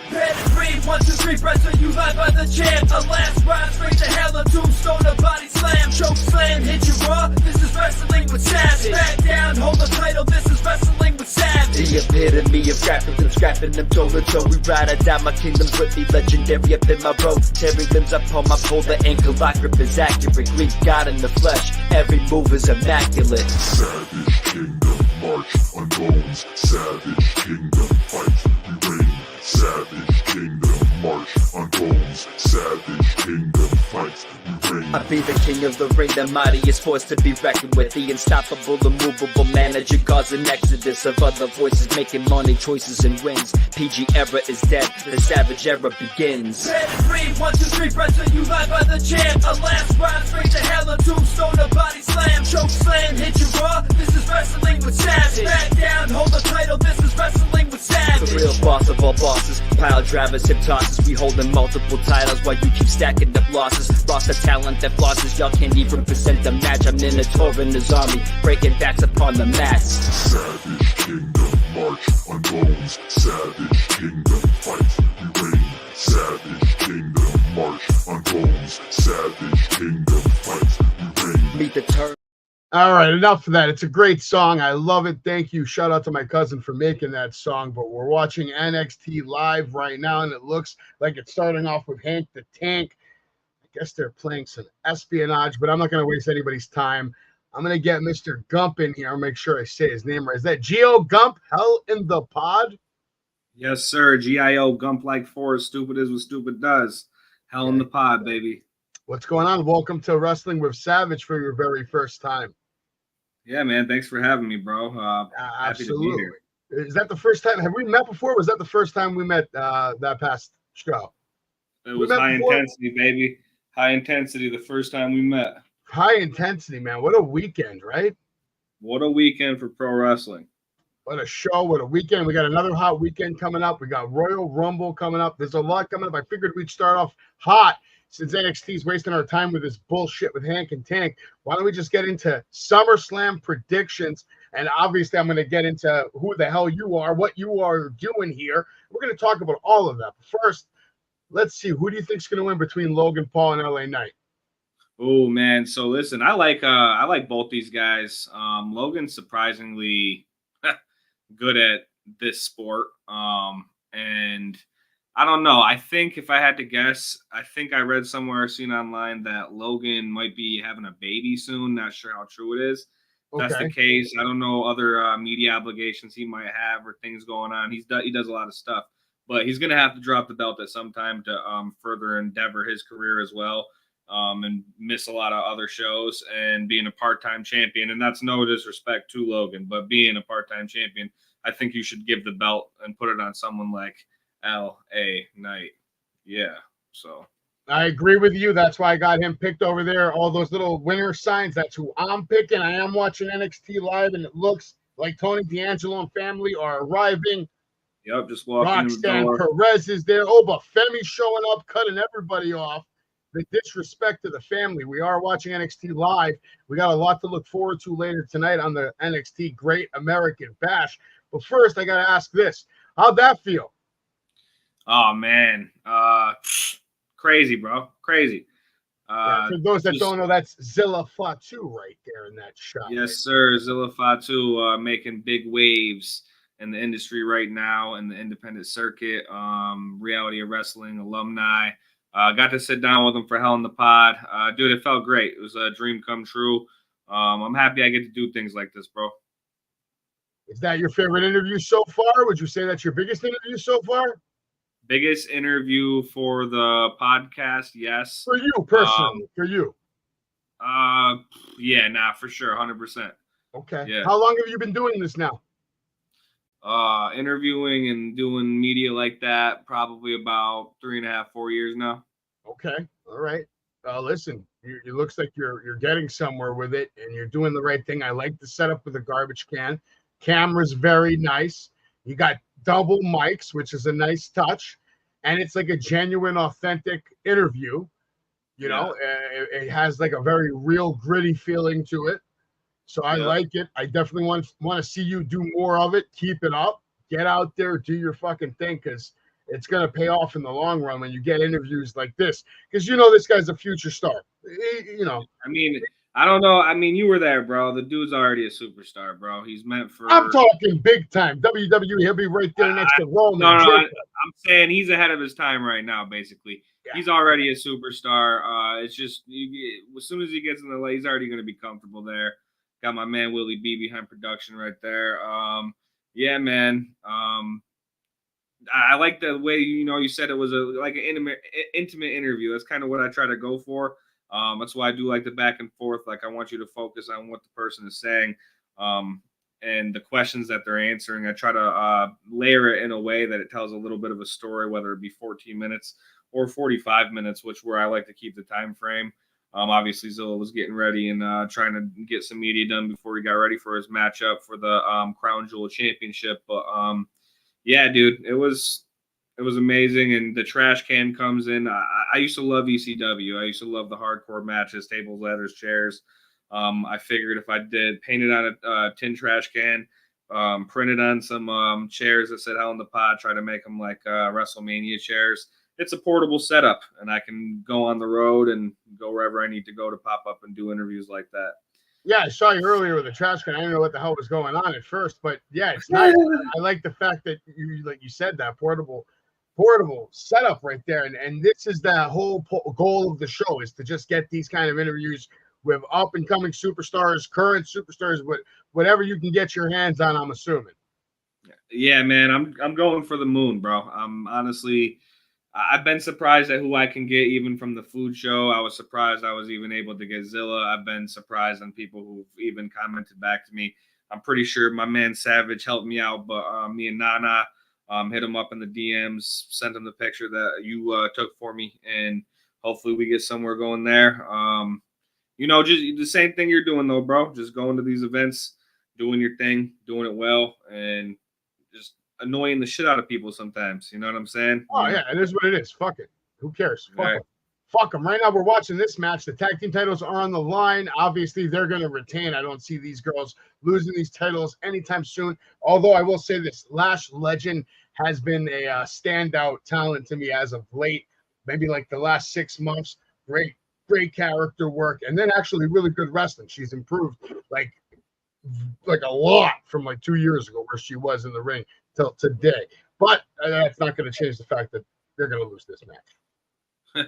Pedigree, 1, 2, 3, wrestle you live by the champ. A last ride straight to hell, a tombstone, a body slam. Choke slam, hit you raw, this is wrestling with Savage. SmackDown, hold the title, this is wrestling with Savage. The epitome of scrapping them toe to toe. We ride or die, my kingdom's with me, legendary up in my road. Tearing limbs up on my pole, the ankle lock grip is accurate. Greek God in the flesh, every move is immaculate. Savage kingdom, march on bones. Savage kingdom, fight, we reign. Savage kingdom, march on bones. Savage kingdom, fight, we reign. I be the king of the ring, the mightiest force to be reckoned with. The unstoppable, immovable manager, cause an exodus of other voices making money choices and wins. PG era is dead, the savage era begins. Pedigree, 1, 2, 3, wrestle you live by the champ. A last ride straight to hell, a tombstone, a body slam. Choke slam, hit you raw, this is wrestling with Savage. SmackDown, hold the title, this is wrestling with Savage. The real boss of all bosses, pile drivers, hip tosses. We holding multiple titles while you keep stacking up losses. Lost the talent that flosses, y'all can't even present the match. I'm in a tour in his army, breaking backs upon the mats. Savage kingdom, march on bones. Savage kingdom, fight, we reign. Savage kingdom, march on bones. Savage kingdom, fight, we reign. Meet the turn. All right, enough of that. It's a great song. I love it. Thank you. Shout out to my cousin for making that song. But we're watching NXT live right now, and it looks like it's starting off with Hank the Tank. I guess they're playing some espionage, but I'm not going to waste anybody's time. I'm going to get Mr. Gump in here. I'll make sure I say his name right. Is that Gio Gump? Hell in the pod? Yes, sir. GIO, Gump like four, stupid is what stupid does. Hell in the pod, baby. What's going on? Welcome to Wrestling with Savage for your very first time. Yeah, man. Thanks for having me, bro. Happy to be here. Is that the first time? Have we met before? Was that the first time we met that past show? It was high intensity, baby. High intensity the first time we met. High intensity, man. What a weekend, right? What a weekend for pro wrestling. What a show. What a weekend. We got another hot weekend coming up. We got Royal Rumble coming up. There's a lot coming up. I figured we'd start off hot since NXT's wasting our time with this bullshit with Hank and Tank. Why don't we just get into SummerSlam predictions? And obviously, I'm going to get into who the hell you are, what you are doing here. We're going to talk about all of that. But first, let's see. Who do you think's going to win between Logan Paul and LA Knight? Oh, man. So, listen, I like both these guys. Logan's surprisingly good at this sport. And I don't know. I think if I had to guess, I think I read somewhere, seen online that Logan might be having a baby soon. Not sure how true it is. If that's the case. I don't know other media obligations he might have or things going on. He does a lot of stuff, but he's going to have to drop the belt at some time to further endeavor his career as well, and miss a lot of other shows and being a part-time champion. And that's no disrespect to Logan, but being a part-time champion, I think you should give the belt and put it on someone like L.A. Knight. Yeah, so I agree with you. That's why I got him picked over there. All those little winner signs. That's who I'm picking. I am watching NXT live, and it looks like Tony D'Angelo and family are arriving. Yep, just walking in the door. Roxanne Perez is there. Oh, but Femi's showing up, cutting everybody off. The disrespect to the family. We are watching NXT live. We got a lot to look forward to later tonight on the NXT Great American Bash. But first, I got to ask this. How'd that feel? Oh, man. Crazy, bro. Crazy. For those that don't know, that's Zilla Fatu right there in that shot. Yes, sir. Zilla Fatu making big waves in the industry right now in the independent circuit. Reality of Wrestling alumni. Got to sit down with him for Hell in the Pod. Dude, it felt great. It was a dream come true. I'm happy I get to do things like this, bro. Is that your favorite interview so far? Would you say that's your biggest interview so far? Biggest interview for the podcast, yes. For you, personally, for you. Yeah, nah, for sure, 100%. Okay. Yeah. How long have you been doing this now? Interviewing and doing media like that, probably about 3.5, 4 years now. Okay. All right. Listen, it looks like you're getting somewhere with it, and you're doing the right thing. I like the setup with the garbage can. Camera's very nice. You got double mics, which is a nice touch, and it's like a genuine, authentic interview. You know, it has like a very real, gritty feeling to it. So I like it. I definitely want to see you do more of it. Keep it up. Get out there, do your fucking thing, because it's going to pay off in the long run when you get interviews like this, because you know this guy's a future star. You know, I mean, I don't know. I mean, you were there, bro. The dude's already a superstar, bro. He's meant for. I'm talking big time WWE. He'll be right there next to Roman. No, I'm saying he's ahead of his time right now. Basically, he's already a superstar. It's just as soon as he gets in the lane, he's already going to be comfortable there. Got my man Willie B behind production right there. Yeah, man. I like the way you said it was like an intimate interview. That's kind of what I try to go for. That's why I do like the back and forth. Like, I want you to focus on what the person is saying, and the questions that they're answering. I try to layer it in a way that it tells a little bit of a story, whether it be 14 minutes or 45 minutes, where I like to keep the time frame. Obviously, Zilla was getting ready and trying to get some media done before he got ready for his matchup for the Crown Jewel Championship. But yeah, dude, it was amazing. And the trash can comes in. I used to love ECW. I used to love the hardcore matches, tables, ladders, chairs. I figured if I did paint it on a tin trash can, print it on some chairs that said Hell in the Pod, try to make them like WrestleMania chairs. It's a portable setup, and I can go on the road and go wherever I need to go to pop up and do interviews like that. Yeah, I saw you earlier with the trash can. I didn't know what the hell was going on at first, but yeah, it's nice. I like the fact that you said, that portable setup right there. And this is the whole goal of the show, is to just get these kind of interviews with up and coming superstars, current superstars, whatever you can get your hands on, I'm assuming. Yeah, man, I'm going for the moon, bro. Honestly, I've been surprised at who I can get, even from the food show. I was surprised I was even able to get Zilla. I've been surprised on people who've even commented back to me. I'm pretty sure my man Savage helped me out, but me and Nana hit him up in the DMs, sent him the picture that you took for me, and hopefully we get somewhere going there. Just the same thing you're doing, though, bro. Just going to these events, doing your thing, doing it well, and just annoying the shit out of people sometimes. You know what I'm saying? Oh, yeah, it is what it is. Fuck it. Who cares? Fuck right. them. Fuck them. Right now, we're watching this match. The tag team titles are on the line. Obviously, they're going to retain. I don't see these girls losing these titles anytime soon. Although I will say this, Lash Legend has been a standout talent to me as of late. Maybe like the last 6 months. Great character work. And then actually really good wrestling. She's improved like a lot from like 2 years ago where she was in the ring till today. But that's not going to change the fact that they're going to lose this match.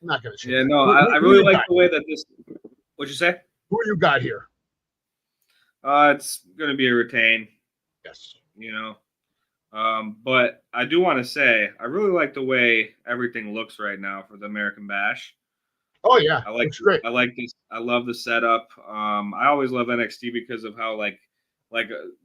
Not going to change. Yeah, no, I really like the way that this. What'd you say? Who you got here? It's going to be a retain. Yes. But I do want to say I really like the way everything looks right now for the American Bash. Oh yeah, I like great. I like this. I love the setup. I always love NXT because of how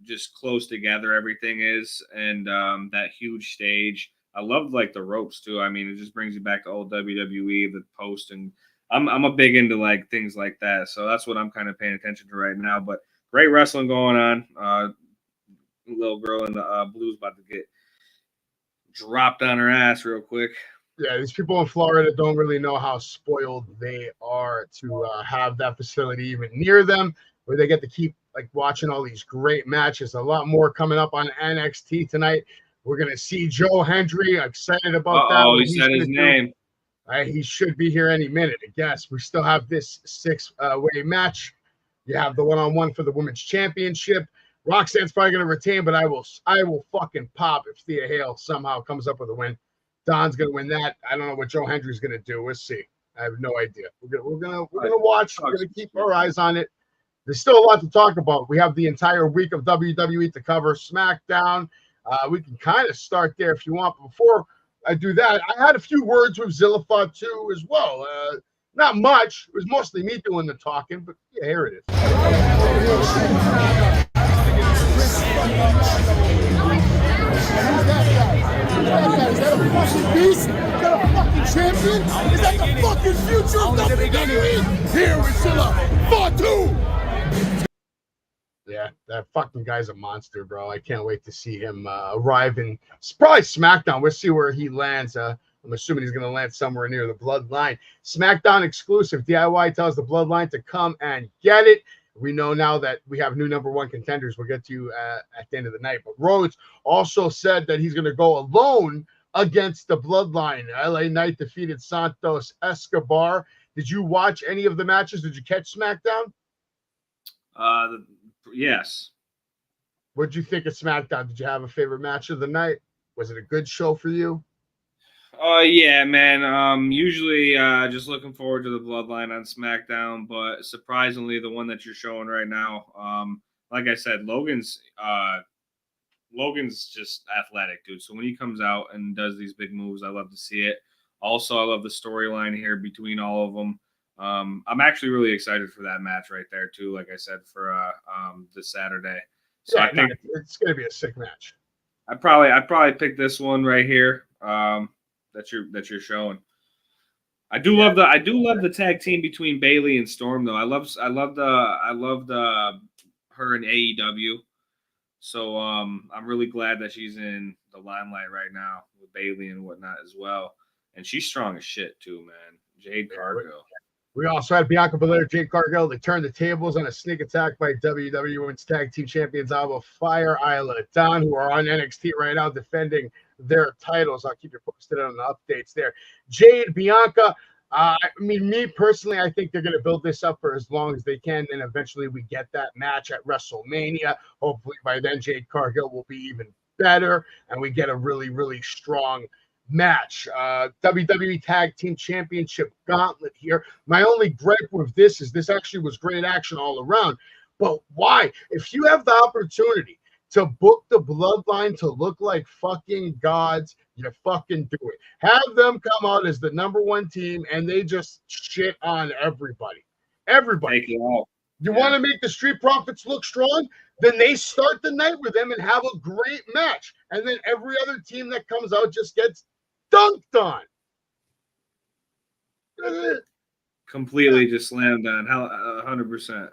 just close together everything is, and that huge stage. I love like the ropes too. I mean, it just brings you back to old WWE, the post, and I'm a big into like things like that. So that's what I'm kind of paying attention to right now. But great wrestling going on. Little girl in the blue's about to get dropped on her ass real quick. Yeah, these people in Florida don't really know how spoiled they are to have that facility even near them, where they get to keep like watching all these great matches. A lot more coming up on NXT tonight. We're gonna see Joe Hendry. Excited about that. Oh, he said his name. He should be here any minute. I guess we still have this 6-way match. You have the one-on-one for the women's championship. Roxanne's probably gonna retain, but I will fucking pop if Thea Hale somehow comes up with a win. Don's gonna win that. I don't know what Joe Hendry's gonna do. We'll see. I have no idea. We're gonna watch. We're gonna keep our eyes on it. There's still a lot to talk about. We have the entire week of WWE to cover. SmackDown. We can kind of start there if you want. But before I do that, I had a few words with Zillifa too as well. Not much. It was mostly me doing the talking, but yeah, here it is. Is that a fucking beast? Is that a fucking champion? Is that the fucking future of WWE? Here with Zilla, Fatu! Yeah, that fucking guy's a monster, bro. I can't wait to see him arrive in probably SmackDown. We'll see where he lands. I'm assuming he's going to land somewhere near the Bloodline. SmackDown exclusive. DIY tells the Bloodline to come and get it. We know now that we have new #1 contenders. We'll get to you at the end of the night. But Rhodes also said that he's going to go alone against the Bloodline. LA Knight defeated Santos Escobar. Did you watch any of the matches? Did you catch SmackDown? Yes. What did you think of SmackDown? Did you have a favorite match of the night? Was it a good show for you? Yeah, man. Usually just looking forward to the Bloodline on SmackDown, but surprisingly, the one that you're showing right now, like I said, Logan's just athletic, dude. So when he comes out and does these big moves, I love to see it. Also, I love the storyline here between all of them. I'm actually really excited for that match right there too. Like I said, for this Saturday. So yeah, I think it's going to be a sick match. I'd probably pick this one right here. That you're showing. I do love the tag team between Bayley and Storm though. I love her in AEW. So I'm really glad that she's in the limelight right now with Bayley and whatnot as well. And she's strong as shit too, man. Jade Cargill. We also had Bianca Belair, Jade Cargill. They turned the tables on a sneak attack by WWE Women's Tag Team Champions Alba Fire, Isla Dawn, who are on NXT right now defending their titles. I'll keep you posted on the updates there. Jade, Bianca. I mean, me personally, I think they're going to build this up for as long as they can. Then eventually we get that match at WrestleMania. Hopefully by then Jade Cargill will be even better and we get a really, really strong match. WWE Tag Team Championship Gauntlet here. My only gripe with this is this actually was great action all around. But why? If you have the opportunity to book the Bloodline to look like fucking gods, you fucking do it. Have them come out as the #1 team and they just shit on everybody. Everybody. Take it all. You want to make the Street Profits look strong? Then they start the night with them and have a great match. And then every other team that comes out just gets dunked on. Completely just slammed on. 100%.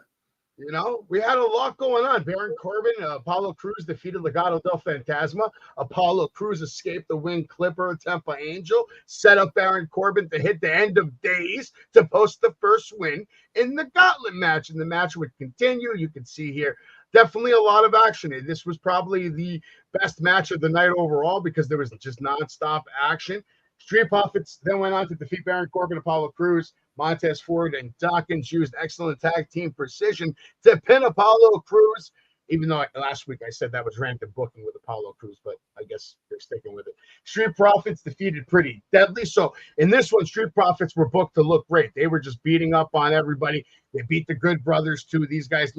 You know, we had a lot going on. Baron Corbin, Apollo Crews defeated Legado del Fantasma. Apollo Crews escaped the win Clipper, Tempa Angel, set up Baron Corbin to hit the end of days to post the first win in the Gauntlet match. And the match would continue. You can see here definitely a lot of action. This was probably the best match of the night overall because there was just nonstop action. Street Profits then went on to defeat Baron Corbin, Apollo Crews. Montez Ford and Dawkins used excellent tag team precision to pin Apollo Crews, even though last week I said that was random booking with Apollo Crews, but I guess they're sticking with it. Street Profits defeated Pretty Deadly. So in this one, Street Profits were booked to look great. They were just beating up on everybody. They beat the Good Brothers too. These guys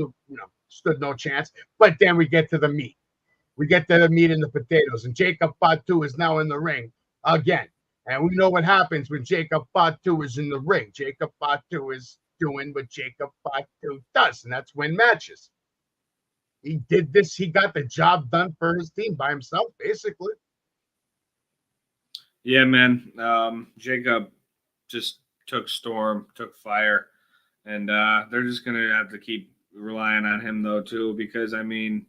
stood no chance. But then we get to the meat. We get to the meat and the potatoes. And Jacob Fatu is now in the ring again. And we know what happens when Jacob Fatu is in the ring. Jacob Fatu is doing what Jacob Fatu does, and that's win matches. He did this. He got the job done for his team by himself, basically. Yeah, man. Jacob just took storm, took fire, and they're just going to have to keep relying on him, though, too, because, I mean,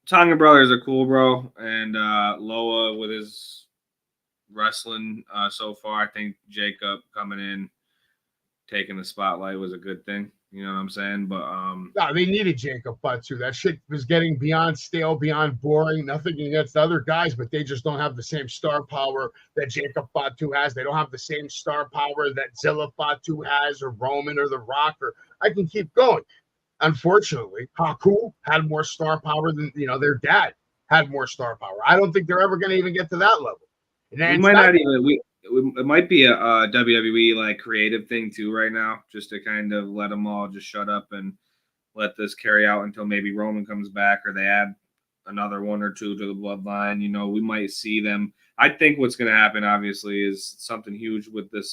Tonga Brothers are cool, bro, and Loa with his wrestling so far. I think Jacob coming in, taking the spotlight was a good thing. You know what I'm saying? But no, they needed Jacob Fatu. That shit was getting beyond stale, beyond boring. Nothing against the other guys, but they just don't have the same star power that Jacob Fatu has. They don't have the same star power that Zilla Fatu has, or Roman, or The Rock, or I can keep going. Unfortunately, Haku had more star power than their dad had more star power. I don't think they're ever going to even get to that level. It might be a WWE like creative thing too right now, just to kind of let them all just shut up and let this carry out until maybe Roman comes back or they add another one or two to the Bloodline. We might see them. I think what's going to happen, obviously, is something huge with this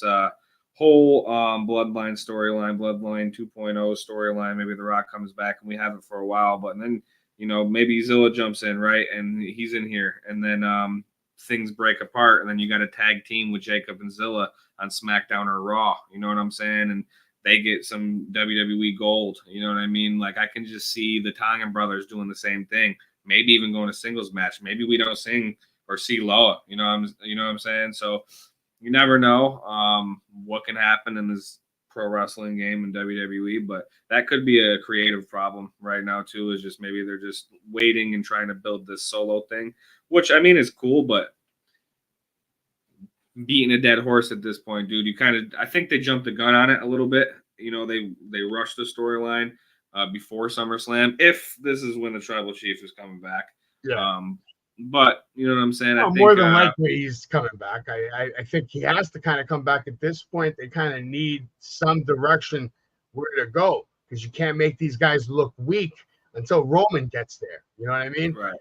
whole Bloodline storyline, Bloodline 2.0 storyline. Maybe The Rock comes back and we have it for a while, but then maybe Zilla jumps in, right, and he's in here, and then things break apart, and then you got a tag team with Jacob and Zilla on SmackDown or Raw. You know what I'm saying? And they get some WWE gold. You know what I mean? Like, I can just see the Tongan Brothers doing the same thing. Maybe even going to singles match. Maybe we don't sing or see Loa. You know what I'm saying? So you never know what can happen in this pro wrestling game in WWE, but that could be a creative problem right now too. Is just maybe they're just waiting and trying to build this solo thing, which I mean is cool, but beating a dead horse at this point, dude. I think they jumped the gun on it a little bit. You know, they rushed the storyline before SummerSlam. If this is when the Tribal Chief is coming back, Yeah. But you know what I'm saying? Well, I think, more than likely he's coming back. I think he has to kind of come back at this point. They kind of need some direction where to go because you can't make these guys look weak until Roman gets there. You know what I mean? right.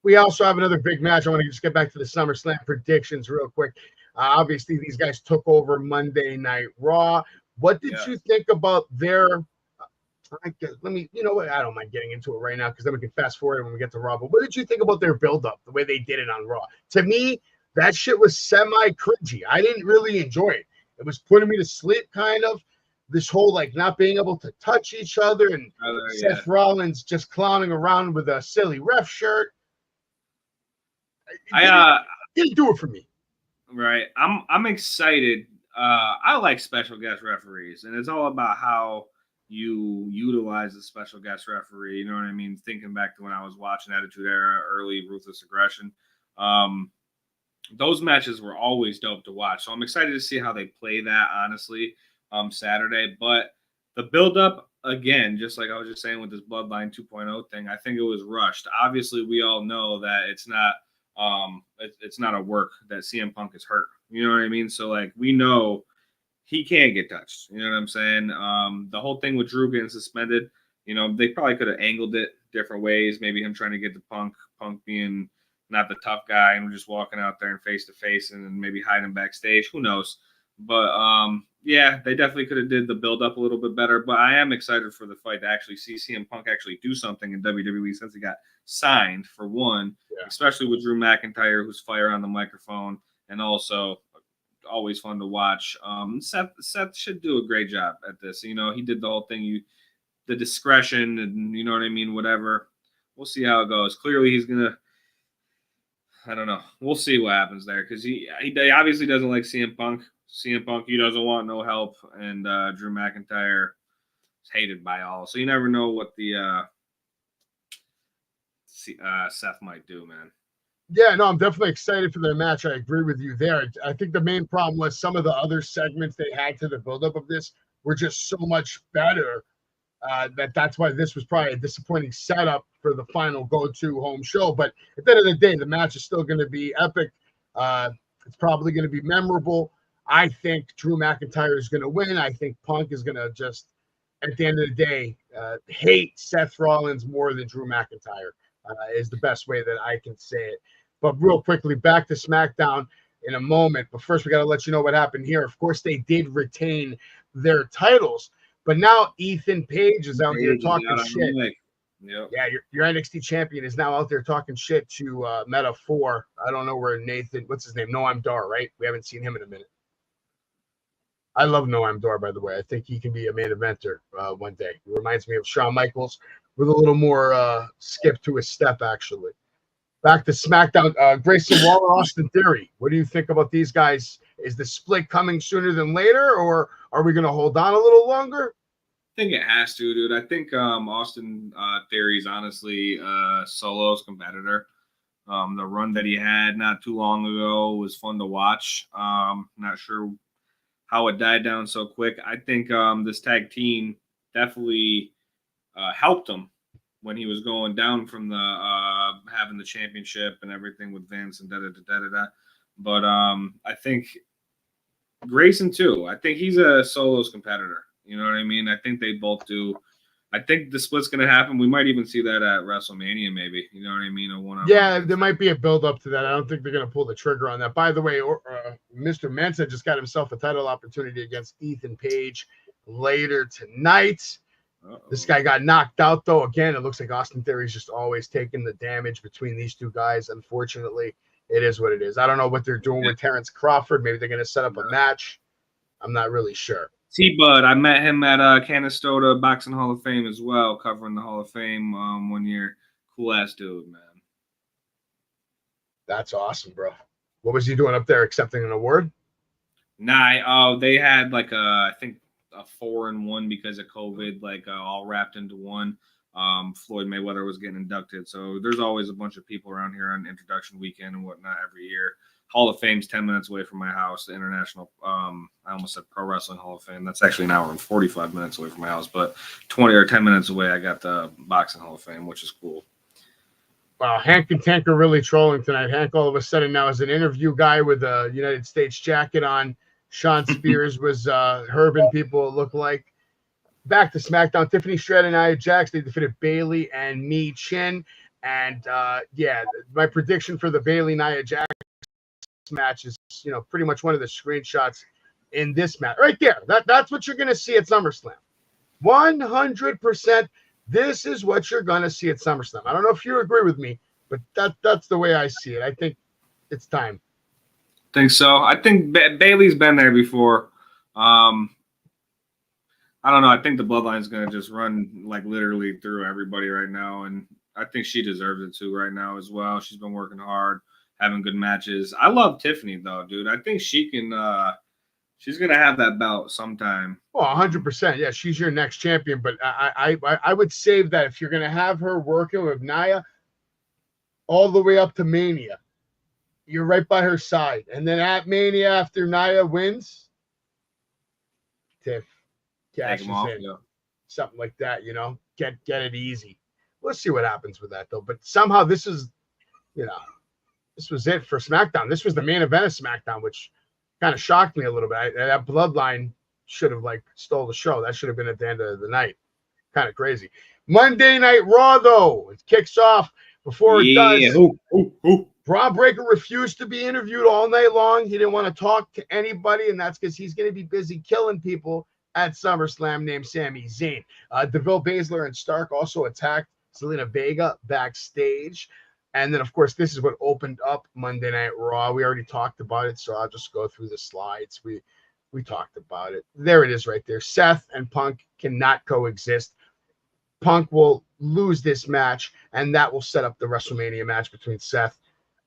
We also have another big match. I want to just get back to the SummerSlam predictions real quick. Obviously, these guys took over Monday Night Raw. What did you think about their? Let me, you know what? I don't mind getting into it right now because then we can fast forward when we get to Raw. But what did you think about their build-up, the way they did it on Raw? To me, that shit was semi-cringy. I didn't really enjoy it. It was putting me to sleep, kind of. This whole like not being able to touch each other and Seth Rollins just clowning around with a silly ref shirt. It didn't do it for me. Right. I'm excited. I like special guest referees, and it's all about how you utilize a special guest referee. You know what I mean? Thinking back to when I was watching Attitude Era, early Ruthless Aggression, those matches were always dope to watch. So I'm excited to see how they play that, honestly, Saturday. But the build-up, again, just like I was just saying with this Bloodline 2.0 thing, I think it was rushed. Obviously, we all know that it's not a work that CM Punk is hurt. You know what I mean? So, like, we know he can't get touched. You know what I'm saying? The whole thing with Drew getting suspended, you know, they probably could have angled it different ways. Maybe him trying to get to Punk being not the tough guy and just walking out there and face to face and then maybe hiding backstage. Who knows? But yeah, they definitely could have did the build up a little bit better. But I am excited for the fight to actually see CM Punk actually do something in WWE since he got signed, for one, especially with Drew McIntyre, who's fire on the microphone, and also always fun to watch. Seth should do a great job at this. You know, he did the whole thing, the discretion, and you know what I mean, whatever. We'll see how it goes. Clearly, he's gonna. I don't know. We'll see what happens there because he obviously doesn't like CM Punk. CM Punk, he doesn't want no help, and Drew McIntyre is hated by all. So you never know what the Seth might do, man. Yeah, no, I'm definitely excited for their match. I agree with you there. I think the main problem was some of the other segments they had to the buildup of this were just so much better that's why this was probably a disappointing setup for the final go-to home show. But at the end of the day, the match is still going to be epic. It's probably going to be memorable. I think Drew McIntyre is going to win. I think Punk is going to just, at the end of the day, hate Seth Rollins more than Drew McIntyre is the best way that I can say it. But real quickly, back to SmackDown in a moment. But first, we got to let you know what happened here. Of course, they did retain their titles. But now Ethan Page is out here talking shit. Yep. Yeah, your NXT champion is now out there talking shit to Meta 4. I don't know where Nathan, what's his name? Noam Dar, right? We haven't seen him in a minute. I love Noam Dar, by the way. I think he can be a main eventer one day. He reminds me of Shawn Michaels with a little more skip to his step, actually. Back to SmackDown. Grayson Waller, Austin Theory. What do you think about these guys? Is the split coming sooner than later, or are we going to hold on a little longer? I think it has to, dude. I think Austin Theory's honestly solo's competitor. The run that he had not too long ago was fun to watch. Not sure how it died down so quick. I think this tag team definitely helped him when he was going down from the having the championship and everything with Vince and da-da-da-da-da. But I think Grayson too. I think he's a solos competitor. You know what I mean? I think they both do. I think the split's going to happen. We might even see that at WrestleMania, maybe. You know what I mean? Yeah, there might be a build-up to that. I don't think they're going to pull the trigger on that. By the way, Mr. Mensa just got himself a title opportunity against Ethan Page later tonight. Uh-oh. This guy got knocked out, though. Again, it looks like Austin Theory's just always taking the damage between these two guys. Unfortunately, it is what it is. I don't know what they're doing with Terrence Crawford. Maybe they're going to set up a match. I'm not really sure. T-Bud, I met him at Canastota Boxing Hall of Fame as well, covering the Hall of Fame 1 year. Cool-ass dude, man. That's awesome, bro. What was he doing up there, accepting an award? Nah, they had like I think a 4-1 because of COVID, like all wrapped into one. Floyd Mayweather was getting inducted. So there's always a bunch of people around here on introduction weekend and whatnot every year. Hall of Fame's 10 minutes away from my house. The International, I almost said Pro Wrestling Hall of Fame. That's actually an hour and 45 minutes away from my house. But 20 or 10 minutes away, I got the Boxing Hall of Fame, which is cool. Wow, Hank and Tank are really trolling tonight. Hank all of a sudden now is an interview guy with a United States jacket on. Sean Spears was herbing people, it looked like. Back to SmackDown. Tiffany Stratton and Nia Jax, they defeated Bayley and Mi Chin. And yeah, my prediction for the Bayley-Nia Jax match is, pretty much one of the screenshots in this match. Right there. That's what you're going to see at SummerSlam. 100%. This is what you're going to see at SummerSlam. I don't know if you agree with me, but that's the way I see it. I think it's time. Think so. I think Bayley's been there before. I don't know. I think the bloodline's going to just run like literally through everybody right now. And I think she deserves it too right now as well. She's been working hard, having good matches. I love Tiffany though, dude. I think she can, she's going to have that belt sometime. Well, 100%. Yeah, she's your next champion. But I would save that if you're going to have her working with Nia all the way up to Mania. You're right by her side. And then at Mania, after Nia wins, Tiff cashes in. Yeah. Something like that, Get it easy. We'll see what happens with that, though. But somehow this is, this was it for SmackDown. This was the main event of SmackDown, which kind of shocked me a little bit. That bloodline should have, stole the show. That should have been at the end of the night. Kind of crazy. Monday Night Raw, though. It kicks off. Before it does, Braun Breaker refused to be interviewed all night long. He didn't want to talk to anybody, and that's because he's going to be busy killing people at SummerSlam named Sami Zayn. DeVille Baszler and Stark also attacked Zelina Vega backstage. And then, of course, this is what opened up Monday Night Raw. We already talked about it, so I'll just go through the slides. We talked about it. There it is right there. Seth and Punk cannot coexist. Punk will lose this match, and that will set up the WrestleMania match between Seth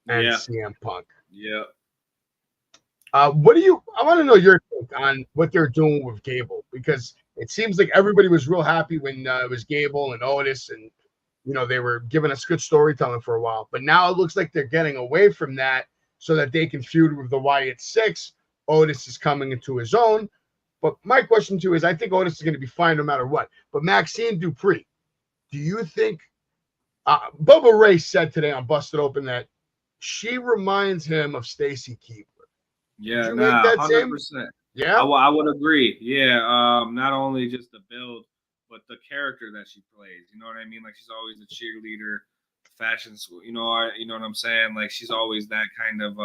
and CM Punk. Yeah. I want to know your take on what they're doing with Gable, because it seems like everybody was real happy when it was Gable and Otis, and they were giving us good storytelling for a while. But now it looks like they're getting away from that so that they can feud with the Wyatt Six. Otis is coming into his own. But my question too is, I think Otis is going to be fine no matter what. But Maxine Dupree, do you think Bubba Ray said today on Busted Open that she reminds him of Stacy Keibler? Yeah, 100%. Yeah, I would agree. Yeah, not only just the build, but the character that she plays. You know what I mean? Like, she's always a cheerleader, fashion. You know what I'm saying? Like, she's always that kind of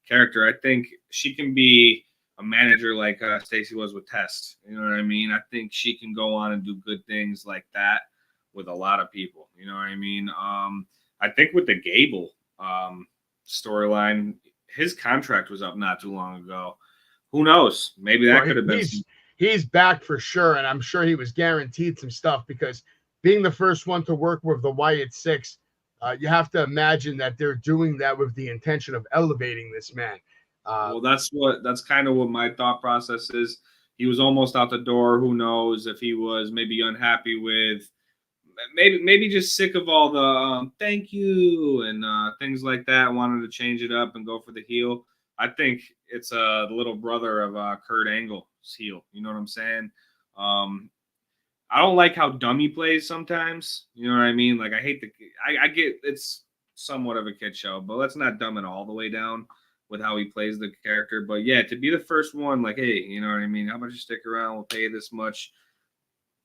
character. I think she can be a manager like Stacy was with Test. You know what I mean? I think she can go on and do good things like that with a lot of people. You know what I mean? I think with the Gable storyline, his contract was up not too long ago. Who knows? Maybe that could have been. He's back for sure, and I'm sure he was guaranteed some stuff, because being the first one to work with the Wyatt Six, you have to imagine that they're doing that with the intention of elevating this man. Well, that's kind of what my thought process is. He was almost out the door. Who knows if he was maybe unhappy with, maybe just sick of all the thank you and things like that. Wanted to change it up and go for the heel. I think it's the little brother of Kurt Angle's heel. You know what I'm saying? I don't like how dumb he plays sometimes. You know what I mean? Like, I get it's somewhat of a kid show, but let's not dumb it all the way down with how he plays the character. But yeah, to be the first one, like, hey, you know what I mean? How about you stick around? We'll pay you this much.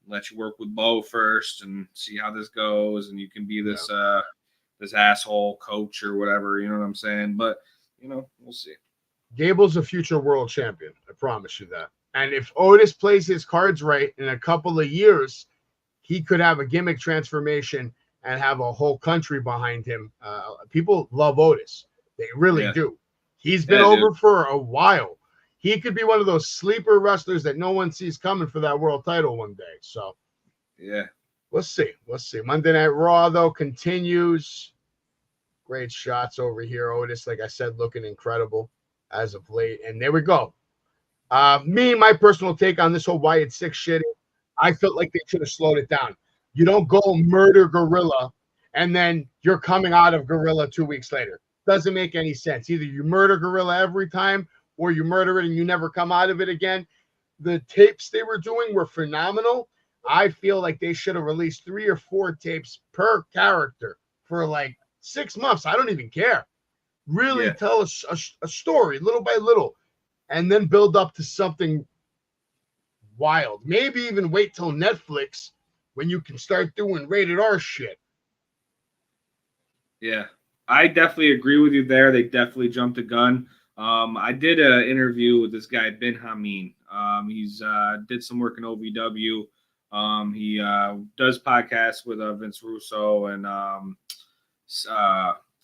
Let you work with Bo first and see how this goes. And you can be this this asshole coach or whatever. You know what I'm saying? But, we'll see. Gable's a future world champion. I promise you that. And if Otis plays his cards right, in a couple of years, he could have a gimmick transformation and have a whole country behind him. People love Otis. They really do. He's been over for a while. He could be one of those sleeper wrestlers that no one sees coming for that world title one day. So, yeah, we'll see. We'll see. Monday Night Raw, though, continues. Great shots over here. Otis, like I said, looking incredible as of late. And there we go. My personal take on this whole Wyatt 6 shit, I felt like they should have slowed it down. You don't go murder Gorilla and then you're coming out of Gorilla 2 weeks later. Doesn't make any sense. Either you murder Gorilla every time or you murder it and you never come out of it again. The tapes they were doing were phenomenal. I feel like they should have released 3 or 4 tapes per character for like 6 months. I don't even care. Really tell us a story little by little and then build up to something wild. Maybe even wait till Netflix when you can start doing rated R shit. Yeah, I definitely agree with you there. They definitely jumped the gun. I did an interview with this guy, Ben Hameen. He's did some work in OVW. He does podcasts with Vince Russo and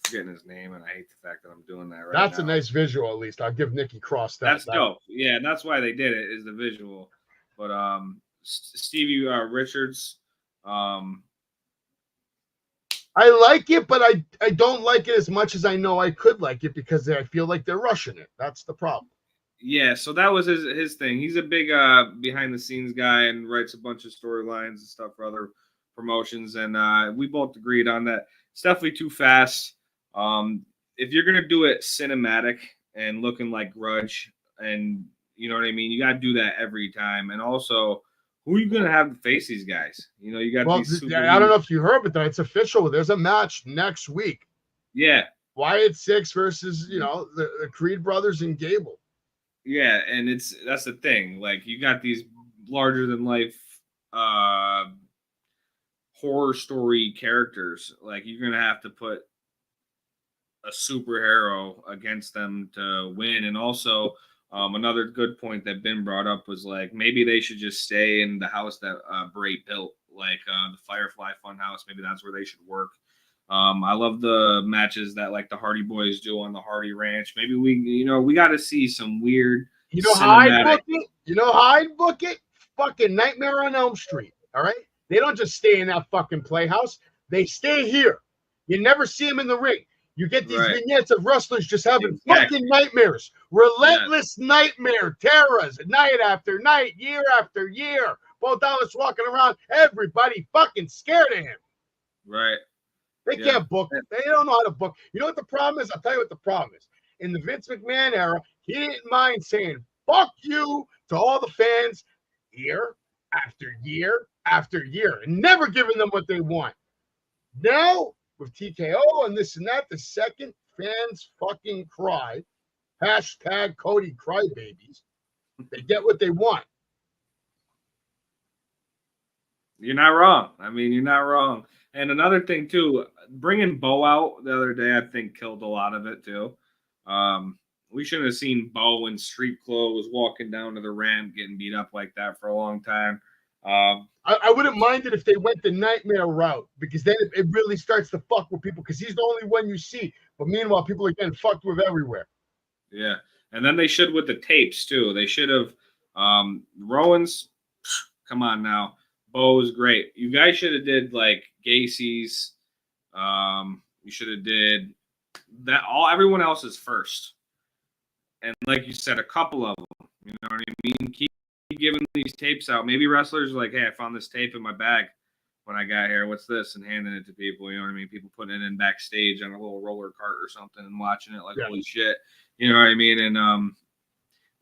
forgetting his name, and I hate the fact that I'm doing that right now. That's a nice visual, at least. I'll give Nikki Cross that. That's dope. Yeah, and that's why they did it, is the visual. But Stevie Richards, I like it, but I don't like it as much as I know I could like it because I feel like they're rushing it. That's the problem. Yeah, so that was his thing. He's a big behind the scenes guy and writes a bunch of storylines and stuff for other promotions, and we both agreed on that. It's definitely too fast. If you're gonna do it cinematic and looking like Grudge, and you know what I mean, you gotta do that every time. And also, who are you gonna have to face these guys? You know, you got these. I don't know if you heard, but it's official. There's a match next week. Yeah, Wyatt 6 versus the Creed brothers and Gable. Yeah, and that's the thing. Like, you got these larger than life horror story characters. Like, you're gonna have to put a superhero against them to win. And also, another good point that Ben brought up was like maybe they should just stay in the house that Bray built, like the Firefly Funhouse. Maybe that's where they should work. I love the matches that like the Hardy Boys do on the Hardy Ranch. Maybe we got to see some weird. How I'd book it? How I'd book it? Fucking Nightmare on Elm Street. All right, they don't just stay in that fucking playhouse. They stay here. You never see them in the ring. You get these vignettes of wrestlers just having fucking nightmares, relentless nightmare terrors, night after night, year after year. Bo Dallas walking around, everybody fucking scared of him. Right. They can't book. They don't know how to book. You know what the problem is? I'll tell you what the problem is. In the Vince McMahon era, he didn't mind saying "fuck you" to all the fans year after year after year, and never giving them what they want. Now, with TKO and this and that, the second fans fucking cry, hashtag Cody crybabies, they get what they want. You're not wrong. I mean, you're not wrong. And another thing, too, bringing Bo out the other day, I think, killed a lot of it, too. We shouldn't have seen Bo in street clothes walking down to the ramp getting beat up like that for a long time. I wouldn't mind it if they went the nightmare route, because then it really starts to fuck with people, because he's the only one you see. But meanwhile, people are getting fucked with everywhere. Yeah. And then they should with the tapes, too. They should have Rowan's, come on now. Bo's great. You guys should have did like Gacy's. You should have did that. Everyone else is first. And like you said, a couple of them. You know what I mean? Keep giving these tapes out. Maybe wrestlers are like, hey, I found this tape in my bag when I got here. What's this? And handing it to people. You know what I mean? People putting it in backstage on a little roller cart or something and watching it like, holy shit. You know what I mean? And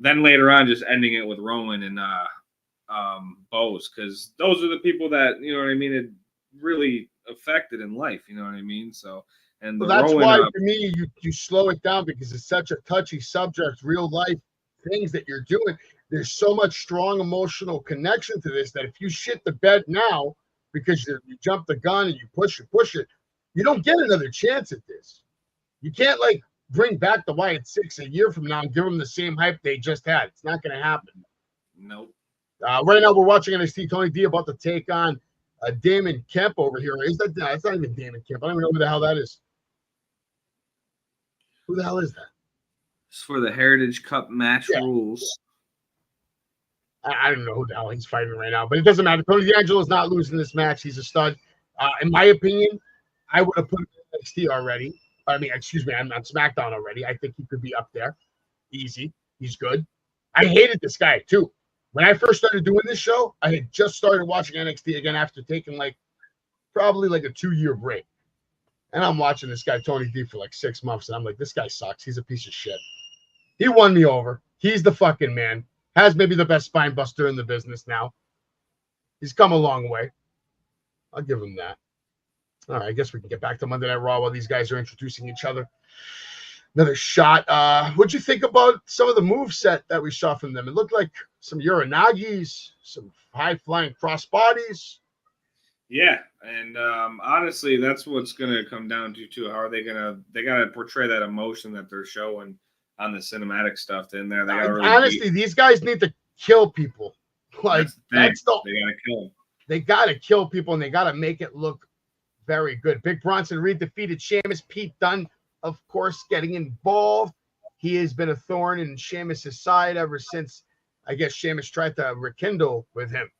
then later on, just ending it with Rowan and Bo's, because those are the people that, you know what I mean, it really affected in life. You know what I mean? So, and that's why for me, you slow it down, because it's such a touchy subject, real life things that you're doing. There's so much strong emotional connection to this that if you shit the bed now because you jump the gun and you push it, you don't get another chance at this. You can't like bring back the Wyatt 6 a year from now and give them the same hype they just had. It's not going to happen. Nope. Right now we're watching NXT. Tony D about to take on Damon Kemp over here. Is that? No, it's not even Damon Kemp. I don't even know who the hell that is. Who the hell is that? It's for the Heritage Cup match rules. I don't know who the hell he's fighting right now, but it doesn't matter. Tony D'Angelo's not losing this match. He's a stud. In my opinion, I would have put him in NXT already. I mean, excuse me, I'm on SmackDown already. I think he could be up there. Easy. He's good. I hated this guy too. When I first started doing this show, I had just started watching NXT again after taking probably a 2-year break. And I'm watching this guy, Tony D, for 6 months. And I'm like, this guy sucks. He's a piece of shit. He won me over. He's the fucking man. Has maybe the best spine buster in the business now. He's come a long way. I'll give him that. All right, I guess we can get back to Monday Night Raw while these guys are introducing each other. Another shot. What'd you think about some of the moveset that we saw from them? It looked like some Uranagis, some high-flying crossbodies. Yeah, and honestly, that's what's going to come down to, too. How are they got to portray that emotion that they're showing on the cinematic stuff in there. They gotta really honestly, these guys need to kill people. They got to kill them. They got to kill people, and they got to make it look very good. Big Bronson Reed defeated Sheamus. Pete Dunne, of course, getting involved. He has been a thorn in Sheamus' side ever since, I guess, Sheamus tried to rekindle with him.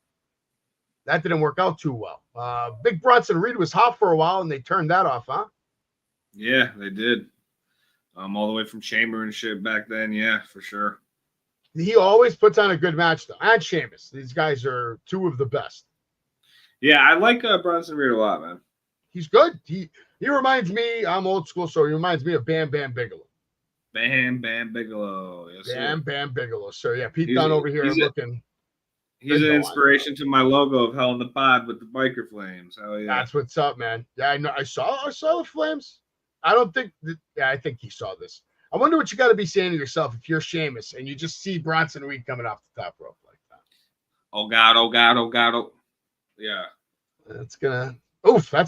That didn't work out too well. Big Bronson Reed was hot for a while, and they turned that off, huh? Yeah, they did. All the way from Chamber and shit back then. Yeah, for sure. He always puts on a good match, though. And Sheamus. These guys are two of the best. Yeah, I like Bronson Reed a lot, man. He's good. He reminds me, I'm old school, so he reminds me of Bam Bam Bigelow. Bam Bam Bigelow. Yes, Bam Bam Bigelow. So, yeah, Pete Dunne over here looking. He's an inspiration to my logo of Hell in the Pod with the biker flames. Hell yeah. That's what's up, man. Yeah, I know. I saw the flames. I don't think I think he saw this. I wonder what you got to be saying to yourself if you're Sheamus and you just see Bronson Reed coming off the top rope like that. Oh God, oh God, oh God, oh. Yeah. That's a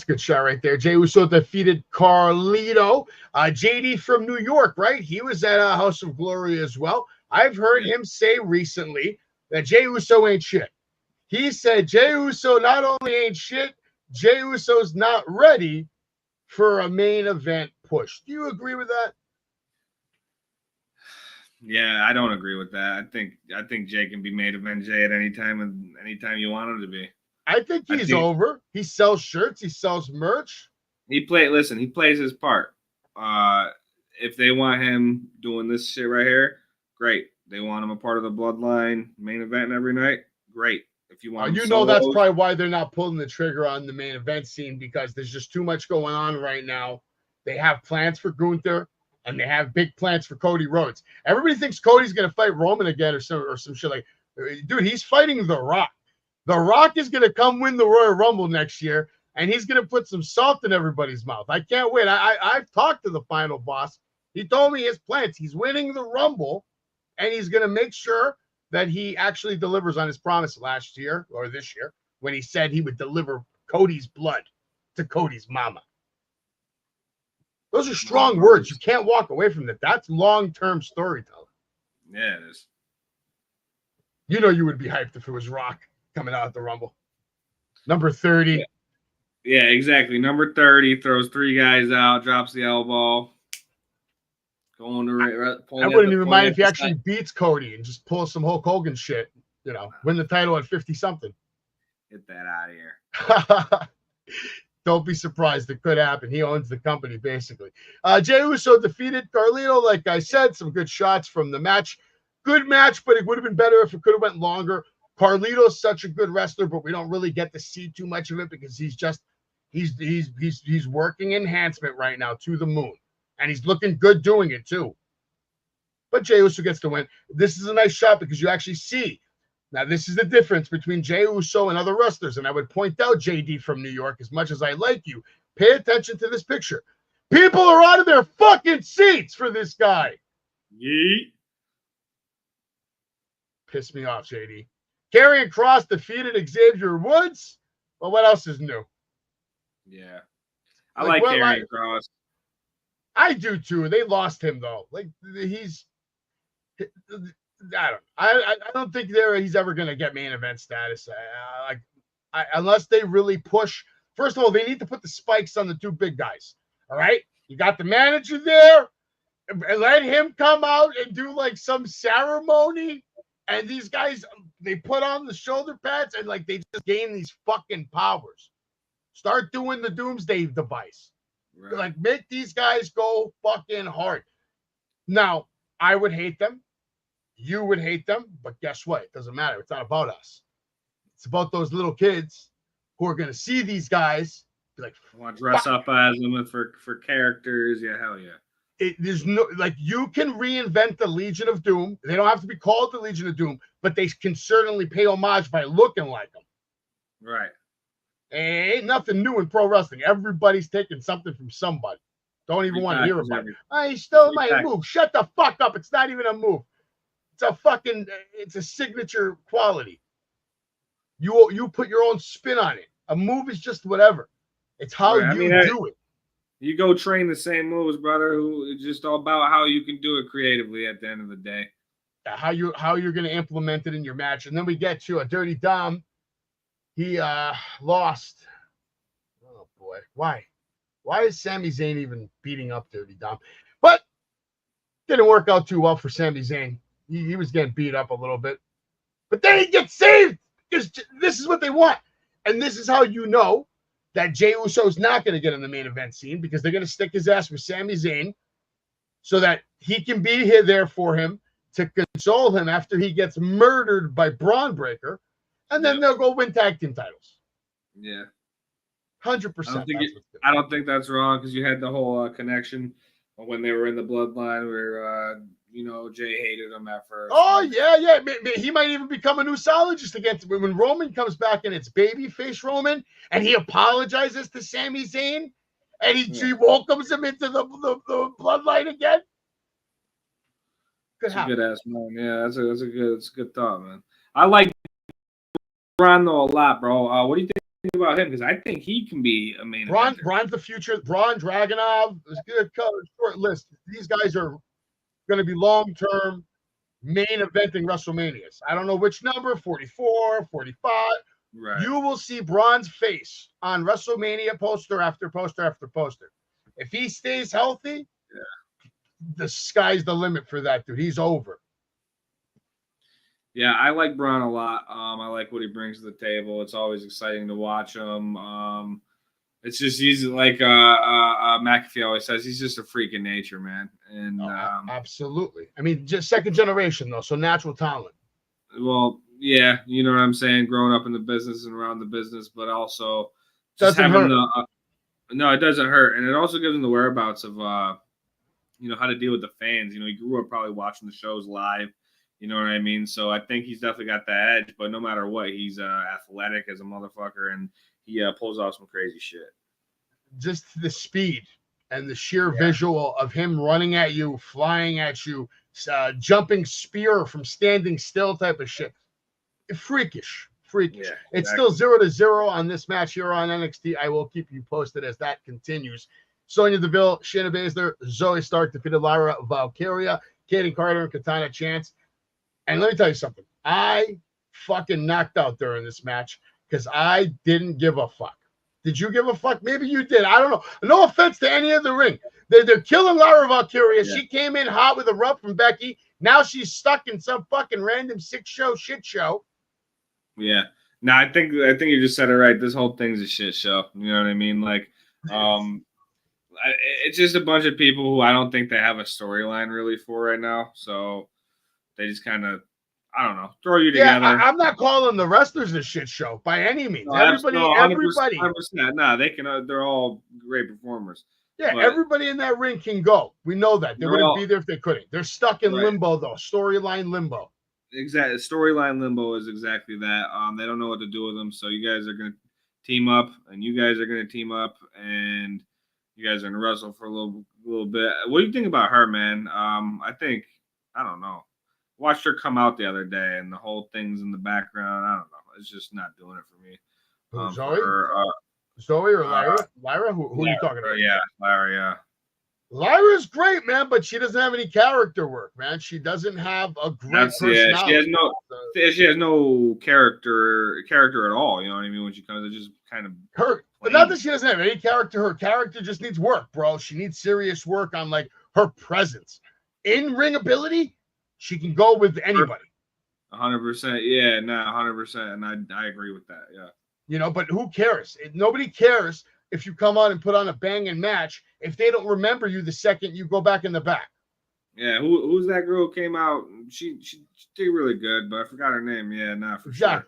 good shot right there. Jey Uso defeated Carlito. JD from New York, right? He was at House of Glory as well. I've heard him say recently that Jey Uso ain't shit. He said Jey Uso not only ain't shit, Jey Uso's not ready for a main event push. Do you agree with that? Yeah, I don't agree with that. I think Jay can be main event Jay at any time and anytime you want him to be. I think he's over. He sells shirts. He sells merch. He plays his part. If they want him doing this shit right here, great. They want him a part of the Bloodline main event every night, great. If you want, that's probably why they're not pulling the trigger on the main event scene, because there's just too much going on right now. They have plans for Gunther, and they have big plans for Cody Rhodes. Everybody thinks Cody's going to fight Roman again or some shit like. Dude, he's fighting The Rock. The Rock is going to come win the Royal Rumble next year, and he's going to put some salt in everybody's mouth. I can't wait. I've talked to the final boss. He told me his plans. He's winning the Rumble, and he's going to make sure that he actually delivers on his promise last year or this year when he said he would deliver Cody's blood to Cody's mama. Those are strong words. You can't walk away from that. That's long-term storytelling. Yeah, it is. You know you would be hyped if it was Rock coming out at the Rumble. Number 30. Yeah, exactly. Number 30 throws 3 guys out, drops the elbow. I wouldn't even mind if he actually beats Cody and just pulls some Hulk Hogan shit. Win the title at 50-something. Get that out of here. Don't be surprised. It could happen. He owns the company, basically. Jey Uso defeated Carlito. Like I said, some good shots from the match. Good match, but it would have been better if it could have went longer. Carlito's such a good wrestler, but we don't really get to see too much of it because he's working enhancement right now to the moon. And he's looking good doing it, too. But Jey Uso gets the win. This is a nice shot because you actually see. Now, this is the difference between Jey Uso and other wrestlers. And I would point out, JD from New York, as much as I like you, pay attention to this picture. People are out of their fucking seats for this guy. Yeet. Piss me off, JD. Karrion Kross defeated Xavier Woods. Well, what else is new? Yeah. I like Karrion Kross. I do too. They lost him though. I don't think he's ever going to get main event status. Unless they really push. First of all, they need to put the spikes on the 2 big guys. All right, you got the manager there, and let him come out and do some ceremony. And these guys, they put on the shoulder pads and they just gain these fucking powers. Start doing the Doomsday device. Right. Make these guys go fucking hard. Now, I would hate them. You would hate them, but guess what? It doesn't matter. It's not about us. It's about those little kids who are going to see these guys. Be like, I want to dress up as them for characters. Yeah, hell yeah. There's no, like, you can reinvent the Legion of Doom. They don't have to be called the Legion of Doom, but they can certainly pay homage by looking like them. Right. Ain't nothing new in pro wrestling. Everybody's taking something from somebody. Don't even want to hear about it. He stole my move. Shut the fuck up. It's not even a move. It's a signature quality. You put your own spin on it. A move is just whatever. It's how do it. You go train the same moves, brother. It's just all about how you can do it creatively at the end of the day. How you're going to implement it in your match. And then we get to a Dirty Dom. He lost. Oh boy. Why is Sami Zayn even beating up Dirty Dom? But didn't work out too well for Sami Zayn. He was getting beat up a little bit. But then he gets saved. Because this is what they want. And this is how you know that Jey Uso's not going to get in the main event scene, because they're going to stick his ass with Sami Zayn so that he can be there for him to console him after he gets murdered by Braun Breaker. And then they'll go win tag team titles. Yeah. 100%. I don't think that's wrong, because you had the whole connection when they were in the bloodline where, Jay hated him at first. Oh, yeah. He might even become a newsologist against him. When Roman comes back and it's babyface Roman and he apologizes to Sami Zayn and he welcomes him into the bloodline again. Good ass man. Yeah, that's a good thought, man. I like Braun though a lot, bro. What do you think about him? Because I think he can be a main eventer. Braun's the future. Braun, Dragunov, it's good. Short list. These guys are going to be long-term main eventing WrestleManias. I don't know which number, 44, 45. Right. You will see Braun's face on WrestleMania poster after poster after poster. If he stays healthy, the sky's the limit for that dude. He's over. Yeah, I like Braun a lot. I like what he brings to the table. It's always exciting to watch him. It's just he's like McAfee always says, he's just a freak in nature, man. And absolutely. I mean, just second generation though, so natural talent. Well, yeah, you know what I'm saying. Growing up in the business and around the business, but also just having no, it doesn't hurt, and it also gives him the whereabouts of how to deal with the fans. He grew up probably watching the shows live. You know what I mean? So I think he's definitely got that edge. But no matter what, he's athletic as a motherfucker, and he pulls off some crazy shit. Just the speed and the sheer visual of him running at you, flying at you, jumping spear from standing still type of shit. Freakish. Yeah, exactly. It's still 0-0 on this match here on NXT. I will keep you posted as that continues. Sonya Deville, Shayna Baszler, Zoe Stark defeated Lyra Valkyria, Kaden Carter, and Katana Chance. And let me tell you something. I fucking knocked out during this match because I didn't give a fuck. Did you give a fuck? Maybe you did. I don't know. No offense to any of the ring. They're killing Lyra Valkyria. Yeah. She came in hot with a rub from Becky. Now she's stuck in some fucking random shit show. Yeah. No, I think you just said it right. This whole thing's a shit show. You know what I mean? Like, it's just a bunch of people who I don't think they have a storyline really for right now. So they just kind of, I don't know, throw you together. I'm not calling the wrestlers a shit show by any means. No, everybody. 100%. Nah, they can. They're all great performers. Yeah, but everybody in that ring can go. We know that. They wouldn't be there if they couldn't. They're stuck in limbo, though. Storyline limbo. Exactly. Storyline limbo is exactly that. They don't know what to do with them. So you guys are going to team up, and you guys are going to team up, and you guys are going to wrestle for a little bit. What do you think about her, man? I don't know. Watched her come out the other day, and the whole thing's in the background. I don't know. It's just not doing it for me. Zoe? Zoe or Lyra? Lyra? Who are you talking about? Yeah, Lyra, yeah. Lyra's great, man, but she doesn't have any character work, man. She doesn't have a great personality. She has no character at all. You know what I mean? When she comes, it just kind of but not that she doesn't have any character. Her character just needs work, bro. She needs serious work on like her presence. In ring ability, she can go with anybody. 100%. Yeah, 100%. And I agree with that. Yeah. But who cares? Nobody cares if you come on and put on a banging match if they don't remember you the second you go back in the back. Yeah, who's that girl who came out? She did really good, but I forgot her name. Yeah, not for sure.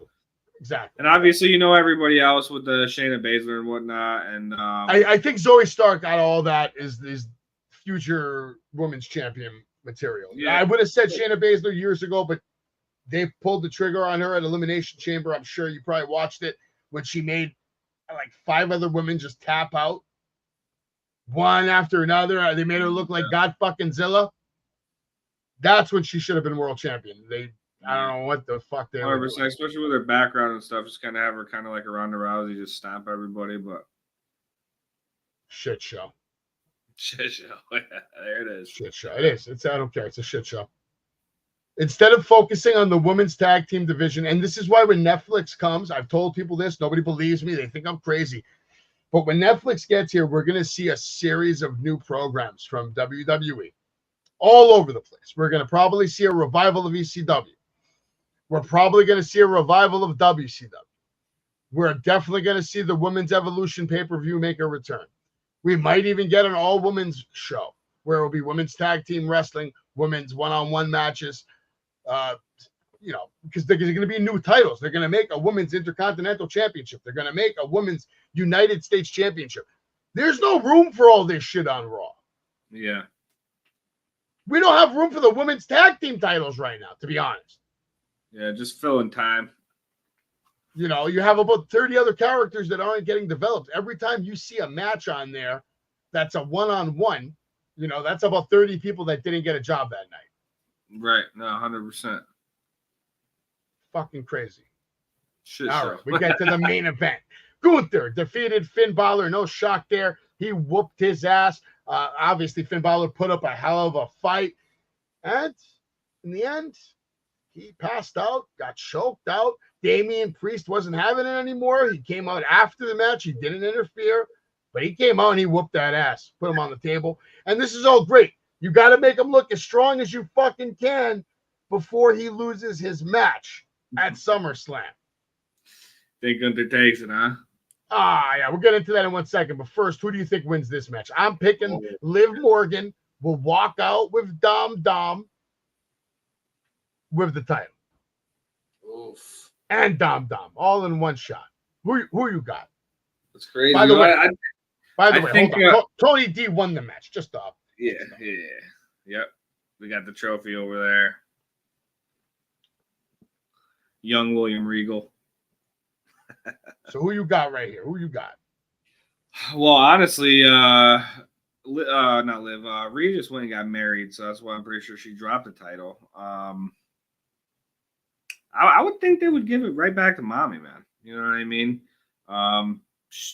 Exactly. And obviously, you know everybody else with the Shayna Baszler and whatnot. And I think Zoe Stark out of all that is future women's champion material. Yeah. I would have said Shayna Baszler years ago, but they pulled the trigger on her at Elimination Chamber. I'm sure you probably watched it when she made like 5 other women just tap out one after another. They made her look like God fucking Zilla. That's when she should have been world champion. I don't know what the fuck they were 100%, especially with her background and stuff, just kind of have her kind of like a Ronda Rousey, just stomp everybody, but shit show. Shit show. There it is. Shit show. It is. I don't care. It's a shit show. Instead of focusing on the women's tag team division, and this is why when Netflix comes, I've told people this, nobody believes me. They think I'm crazy. But when Netflix gets here, we're going to see a series of new programs from WWE all over the place. We're going to probably see a revival of ECW. We're probably going to see a revival of WCW. We're definitely going to see the Women's Evolution pay-per-view make a return. We might even get an all-women's show where it will be women's tag team wrestling, women's one-on-one matches, because there's going to be new titles. They're going to make a women's Intercontinental Championship. They're going to make a women's United States Championship. There's no room for all this shit on Raw. Yeah. We don't have room for the women's tag team titles right now, to be honest. Yeah, just filling time. You have about 30 other characters that aren't getting developed. Every time you see a match on there that's a one-on-one, that's about 30 people that didn't get a job that night. Right. No, 100%. Fucking crazy. Shit. All right, we get to the main event. Gunther defeated Finn Balor. No shock there. He whooped his ass. Obviously, Finn Balor put up a hell of a fight. And in the end, he passed out, got choked out. Damian Priest wasn't having it anymore. He came out after the match. He didn't interfere, but he came out and he whooped that ass, put him on the table. And this is all great. You got to make him look as strong as you fucking can before he loses his match at SummerSlam. Think Gunther takes it, huh? Yeah, we'll get into that in 1 second. But first, who do you think wins this match? I'm picking Liv Morgan will walk out with Dom with the title. Oof. And Dom all in one shot. Who you got? That's crazy. By the way, think, hold on. Tony D won the match. Just up. Yeah. Yep. We got the trophy over there. Young William Regal. So who you got right here? Who you got? Well, honestly, not Liv. Rhea just went and got married, so that's why I'm pretty sure she dropped the title. I would think they would give it right back to Mommy, man. You know what I mean?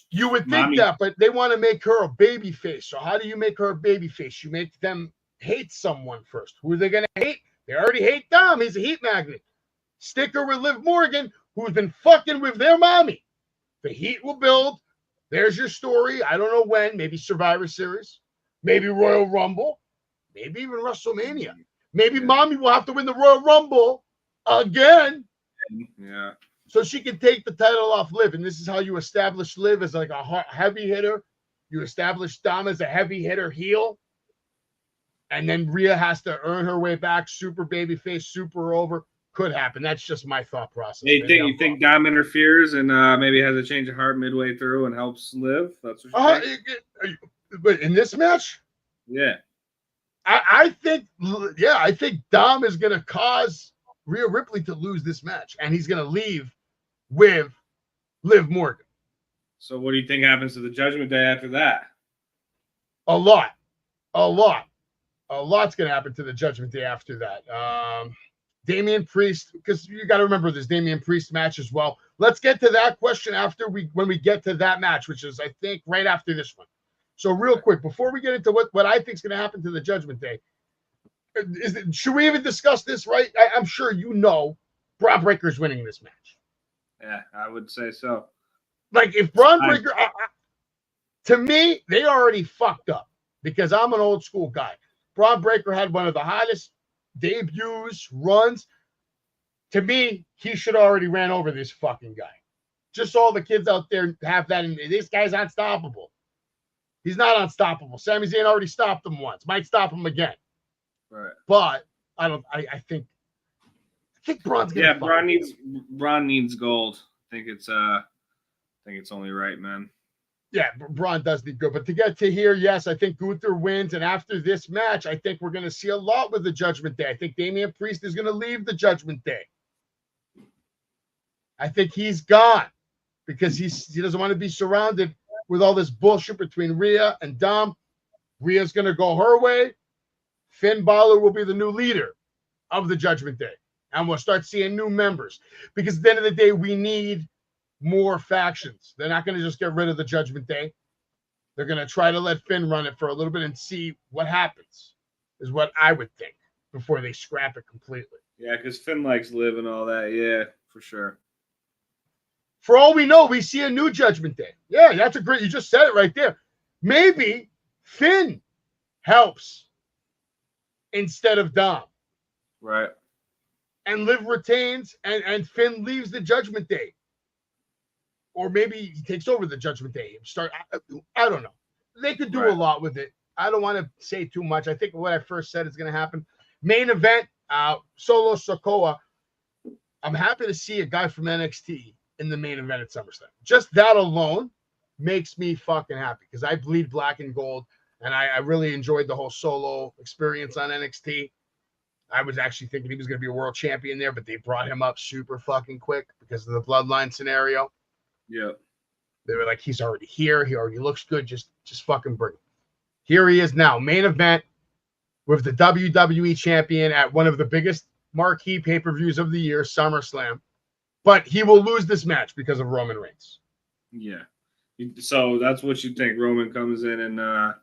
You would think that, but they want to make her a baby face. So how do you make her a baby face? You make them hate someone first. Who are they going to hate? They already hate Dom. He's a heat magnet. Stick her with Liv Morgan, who's been fucking with their mommy. The heat will build. There's your story. I don't know when. Maybe Survivor Series. Maybe Royal Rumble. Maybe even WrestleMania. Maybe Mommy will have to win the Royal Rumble again. Yeah. So she can take the title off Liv. And this is how you establish Liv as like a heavy hitter. You establish Dom as a heavy hitter heel. And then Rhea has to earn her way back. Super babyface, super over. Could happen. That's just my thought process. You think Dom interferes and maybe has a change of heart midway through and helps Liv? That's what you think? But in this match? Yeah. I think Dom is going to cause Rhea Ripley to lose this match, and he's going to leave with Liv Morgan. So what do you think happens to the Judgment Day after that? A lot. A lot's going to happen to the Judgment Day after that. Damian Priest, because you got to remember this Damian Priest match as well. Let's get to that question when we get to that match, which is, I think, right after this one. So real quick, before we get into what I think is going to happen to the Judgment Day, should we even discuss this, right? I'm sure you know Braun Breaker's winning this match. Yeah, I would say so. Like, if Braun Breaker, to me, they already fucked up because I'm an old school guy. Braun Breaker had one of the hottest debuts, runs. To me, he should already ran over this fucking guy. Just all the kids out there have that. This guy's unstoppable. He's not unstoppable. Sami Zayn already stopped him once. Might stop him again. Right. But I don't. I think Braun's gonna. Yeah, Braun needs gold. I think it's only right, man. Yeah, Braun does need good. But to get to here, yes, I think Gunther wins. And after this match, I think we're going to see a lot with the Judgment Day. I think Damian Priest is going to leave the Judgment Day. I think he's gone because he doesn't want to be surrounded with all this bullshit between Rhea and Dom. Rhea's going to go her way. Finn Balor will be the new leader of the Judgment Day. And we'll start seeing new members. Because at the end of the day, we need more factions. They're not going to just get rid of the Judgment Day. They're going to try to let Finn run it for a little bit and see what happens, is what I would think, before they scrap it completely. Yeah, because Finn likes Liv and all that. Yeah, for sure. For all we know, we see a new Judgment Day. Yeah, that's a great, you just said it right there. Maybe Finn helps instead of Dom. Right. And Liv retains and Finn leaves the Judgment Day. Or maybe he takes over the Judgment Day. I don't know. They could do a lot with it. I don't want to say too much. I think what I first said is going to happen. Main event, Solo Sikoa. I'm happy to see a guy from NXT in the main event at SummerSlam. Just that alone makes me fucking happy because I bleed black and gold, and I really enjoyed the whole Solo experience on NXT. I was actually thinking he was going to be a world champion there, but they brought him up super fucking quick because of the bloodline scenario. Yeah. They were like, he's already here. He already looks good. Just fucking bring him. Here he is now. Main event with the WWE champion at one of the biggest marquee pay-per-views of the year, SummerSlam. But he will lose this match because of Roman Reigns. Yeah. So that's what you think. Roman comes in and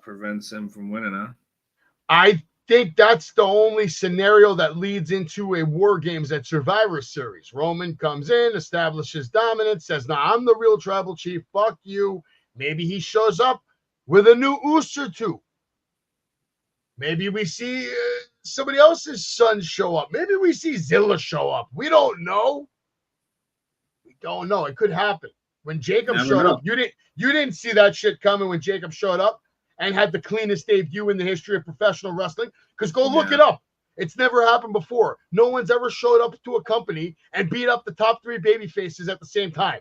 prevents him from winning, huh? I think that's the only scenario that leads into a War Games at Survivor Series. Roman comes in, establishes dominance, says, nah, I'm the real tribal chief. Fuck you. Maybe he shows up with a new Uso or two. Maybe we see somebody else's son show up. Maybe we see Zilla show up. We don't know. We don't know. It could happen. When Jacob showed up, you didn't see that shit coming when Jacob showed up and had the cleanest debut in the history of professional wrestling. Because go look it up. It's never happened before. No one's ever showed up to a company and beat up the top three baby faces at the same time.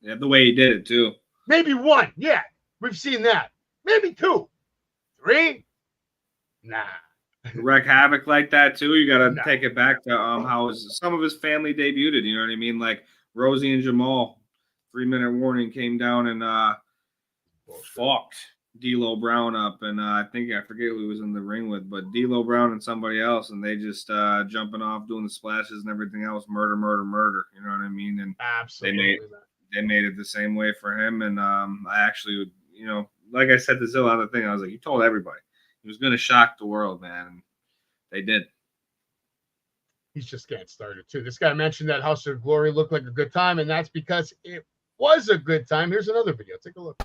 Yeah, the way he did it, too. Maybe one. Yeah, we've seen that. Maybe two. Three? Nah. Wreak havoc like that, too. You got to take it back to how some of his family debuted. You know what I mean? Like Rosie and Jamal. 3-minute warning came down and fucked D'Lo Brown up, and I forget who he was in the ring with, but D'Lo Brown and somebody else, and they just jumping off, doing the splashes and everything else, murder. You know what I mean? And absolutely, they made it the same way for him. And I actually, like I said to Zilla on the thing, I was like, you told everybody he was going to shock the world, man. And they did. He's just getting started too. This guy mentioned that House of Glory looked like a good time, and that's because it was a good time. Here's another video. Take a look.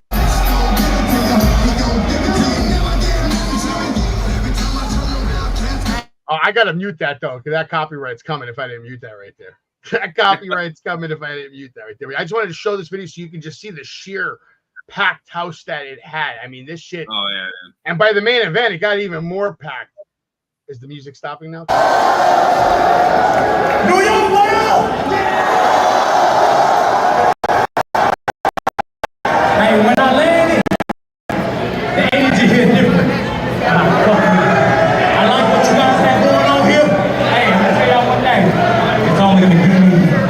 Oh, I gotta mute that though, because that copyright's coming if I didn't mute that right there. That copyright's coming if I didn't mute that right there. I just wanted to show this video so you can just see the sheer packed house that it had. I mean, this shit. Oh yeah. And by the main event, it got even more packed. Is the music stopping now? New York, hey, when I landed, the energy here is different. I like what you guys have going on here. Hey, I'm gonna tell y'all one thing. It's only in the good mood.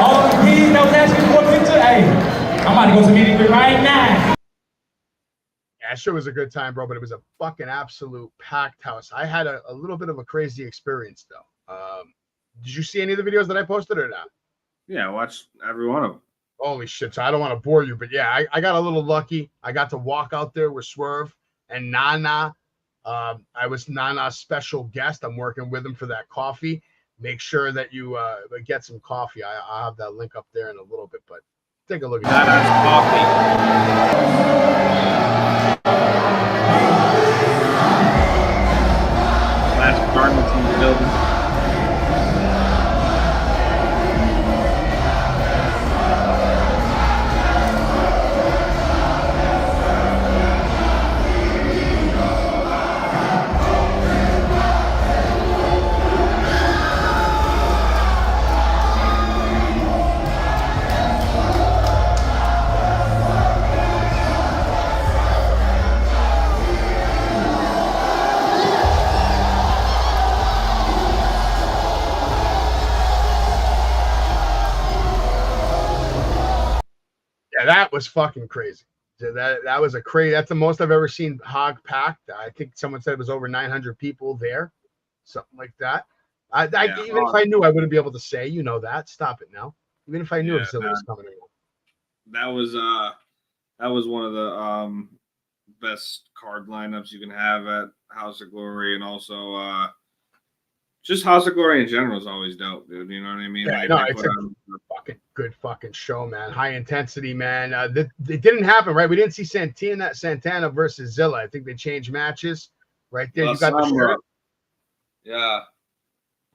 All the kids that was asking for a picture, hey, I'm about to go to meeting right now. Yeah, sure was a good time, bro, but it was a fucking absolute packed house. I had a little bit of a crazy experience, though. Did you see any of the videos that I posted or not? Yeah, I watched every one of them. Holy shit, so I don't want to bore you, but yeah, I got a little lucky. I got to walk out there with Swerve and Nana. I was Nana's special guest. I'm working with him for that coffee. Make sure that you get some coffee. I'll have that link up there in a little bit, but take a look at Nana's coffee. Last garments in the building. was fucking crazy. So that was a crazy. That's the most I've ever seen hog packed. I think someone said it was over 900 people there, something like that. Even if I knew, I wouldn't be able to say. You know that. Stop it now. Even if I knew if Zilla was coming in. That was one of the best card lineups you can have at House of Glory, and also just House of Glory in general is always dope, dude. You know what I mean? Yeah, like, no, it's a fucking good fucking show, man. High intensity, man. It didn't happen, right? We didn't see Santana versus Zilla. I think they changed matches right there. You got the shirt. Yeah,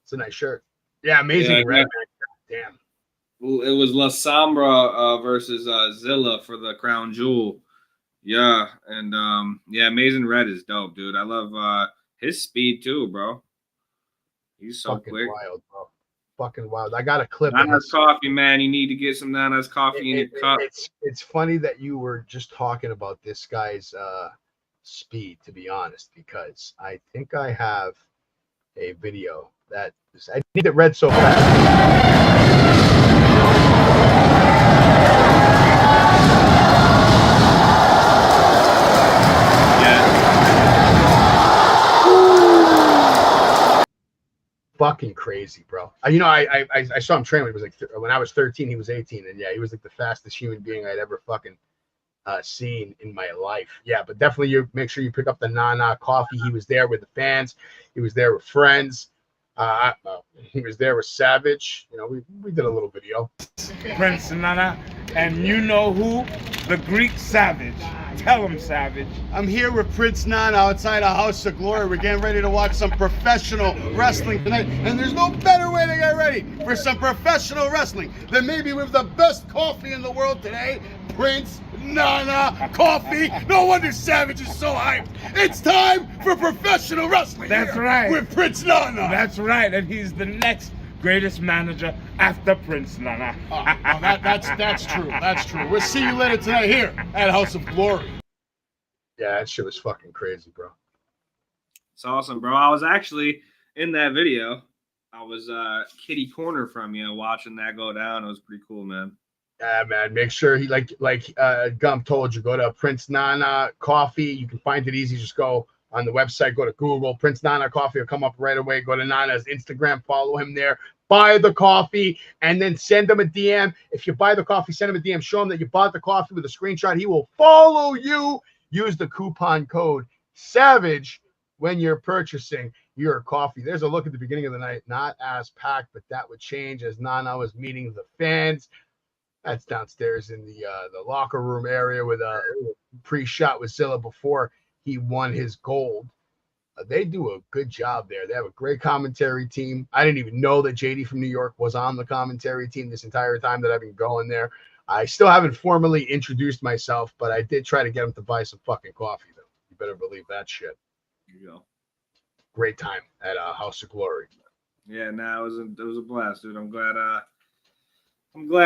it's a nice shirt. Yeah, amazing red, man. Damn. It was La Sombra versus Zilla for the crown jewel. Yeah, and Amazing Red is dope, dude. I love his speed too, bro. He's so fucking quick. Wild, bro. Fucking wild. I got a clip. Nana's coffee, man. You need to get some Nana's coffee in your cup. It's funny that you were just talking about this guy's speed, to be honest, because I think I have a video that I need it read so fast. Fucking crazy, bro. I saw him train when he was like when I was 13, he was 18, and yeah, he was like the fastest human being I'd ever fucking seen in my life. Yeah, but definitely you make sure you pick up the Nana coffee. He was there with the fans. He was there with friends. He was there with Savage. You know, we did a little video. Prince Nana, and you know who? The Greek Savage. Tell him, Savage. I'm here with Prince Nana outside a House of Glory. We're getting ready to watch some professional wrestling tonight, and there's no better way to get ready for some professional wrestling than maybe with the best coffee in the world today, Prince Nana coffee. No wonder Savage is so hyped. It's time for professional wrestling. That's right. With Prince Nana. That's right, and he's the next greatest manager after Prince Nana. That's true. That's true. We'll see you later tonight here at House of Glory. Yeah, that shit was fucking crazy, bro. It's awesome, bro. I was actually in that video. I was kitty corner from you watching that go down. It was pretty cool, man. Yeah, man. Make sure he like Gump told you, go to Prince Nana Coffee. You can find it easy. Just go on the website, go to Google. Prince Nana Coffee will come up right away. Go to Nana's Instagram, follow him there. Buy the coffee and then send him a DM. If you buy the coffee, send him a DM. Show him that you bought the coffee with a screenshot. He will follow you. Use the coupon code SAVAGE when you're purchasing your coffee. There's a look at the beginning of the night. Not as packed, but that would change as Nana was meeting the fans. That's downstairs in the locker room area with a pre-shot with Zilla before he won his gold. They do a good job there. They have a great commentary team. I didn't even know that JD from New York was on the commentary team this entire time that I've been going there. I still haven't formally introduced myself, but I did try to get him to buy some fucking coffee, though. You better believe that shit. There you go. Great time at House of Glory. Yeah, no, it was a blast, dude. I'm glad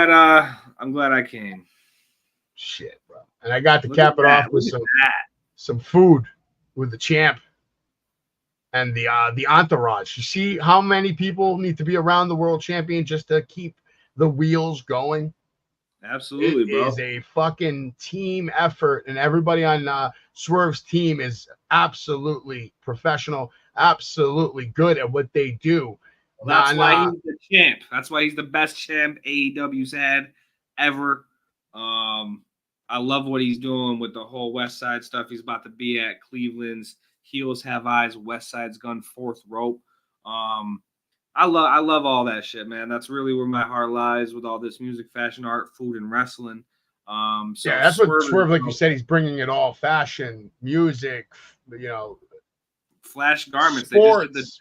I came. Shit, bro. And I got to cap it off with some food with the champ and the entourage. You see how many people need to be around the world champion just to keep the wheels going? Absolutely, it bro. It is a fucking team effort, and everybody on Swerve's team is absolutely professional, absolutely good at what they do. That's why he's the champ. That's why he's the best champ AEW's had ever. I love what he's doing with the whole West Side stuff. He's about to be at Cleveland's Heels Have Eyes, West Side's Gun, Fourth Rope. I love all that shit, man. That's really where my heart lies with all this music, fashion, art, food, and wrestling. So yeah, that's what Swerve, like you said, he's bringing it all: fashion, music, flash garments. Sports.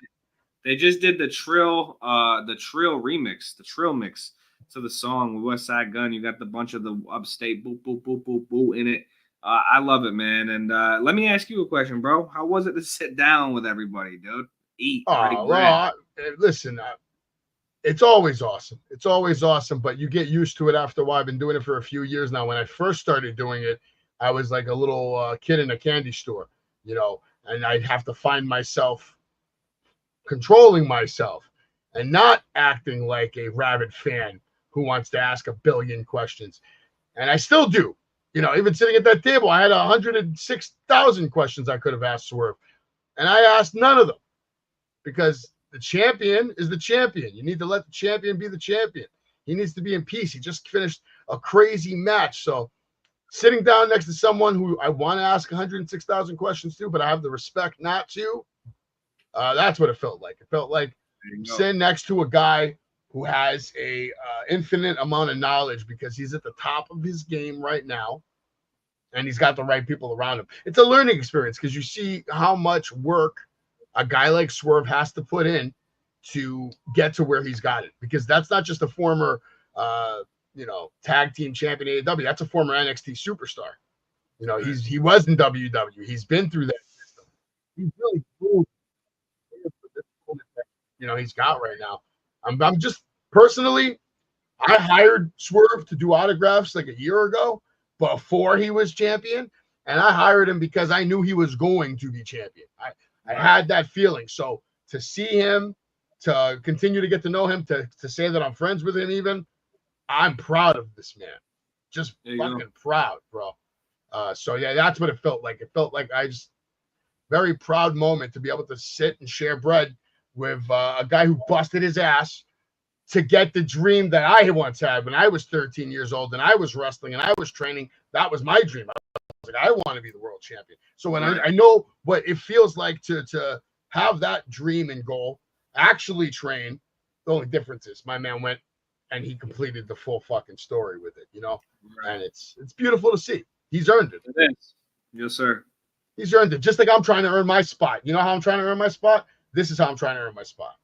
They just did the Trill remix, the Trill mix to the song with West Side Gun. You got the bunch of the upstate boop boop boop boop boop in it. I love it, man. And let me ask you a question, bro. How was it to sit down with everybody, dude? Eat. Listen, it's always awesome. It's always awesome, but you get used to it after a while. I've been doing it for a few years now. When I first started doing it, I was like a little kid in a candy store, and I'd have to find myself controlling myself and not acting like a rabid fan who wants to ask a billion questions. And I still do. You know, even sitting at that table, I had 106,000 questions I could have asked Swerve, and I asked none of them because the champion is the champion. You need to let the champion be the champion. He needs to be in peace. He just finished a crazy match. So sitting down next to someone who I want to ask 106,000 questions to, but I have the respect not to, that's what it felt like. It felt like sitting next to a guy who has a infinite amount of knowledge because he's at the top of his game right now, and he's got the right people around him. It's a learning experience because you see how much work a guy like Swerve has to put in to get to where he's got it, because that's not just a former tag team champion AEW. That's a former NXT superstar. You know, he was in WWE. He's been through that system. He's really cool. You know, he's got right now. I'm just personally, I hired Swerve to do autographs like a year ago before he was champion, and I hired him because I knew he was going to be champion. I had that feeling. So to see him, to continue to get to know him, to say that I'm friends with him, even, I'm proud of this man. Just fucking proud, bro. So yeah, that's what it felt like. It felt like very proud moment to be able to sit and share bread with a guy who busted his ass to get the dream that I once had when I was 13 years old and I was wrestling and I was training. That was my dream. I was like, I want to be the world champion. So when I know what it feels like to have that dream and goal, actually train, the only difference is my man went and he completed the full fucking story with it, you know? Right. And it's beautiful to see. He's earned it. It is. Yes, sir. He's earned it. Just like I'm trying to earn my spot. You know how I'm trying to earn my spot? This is how I'm trying to earn my spot.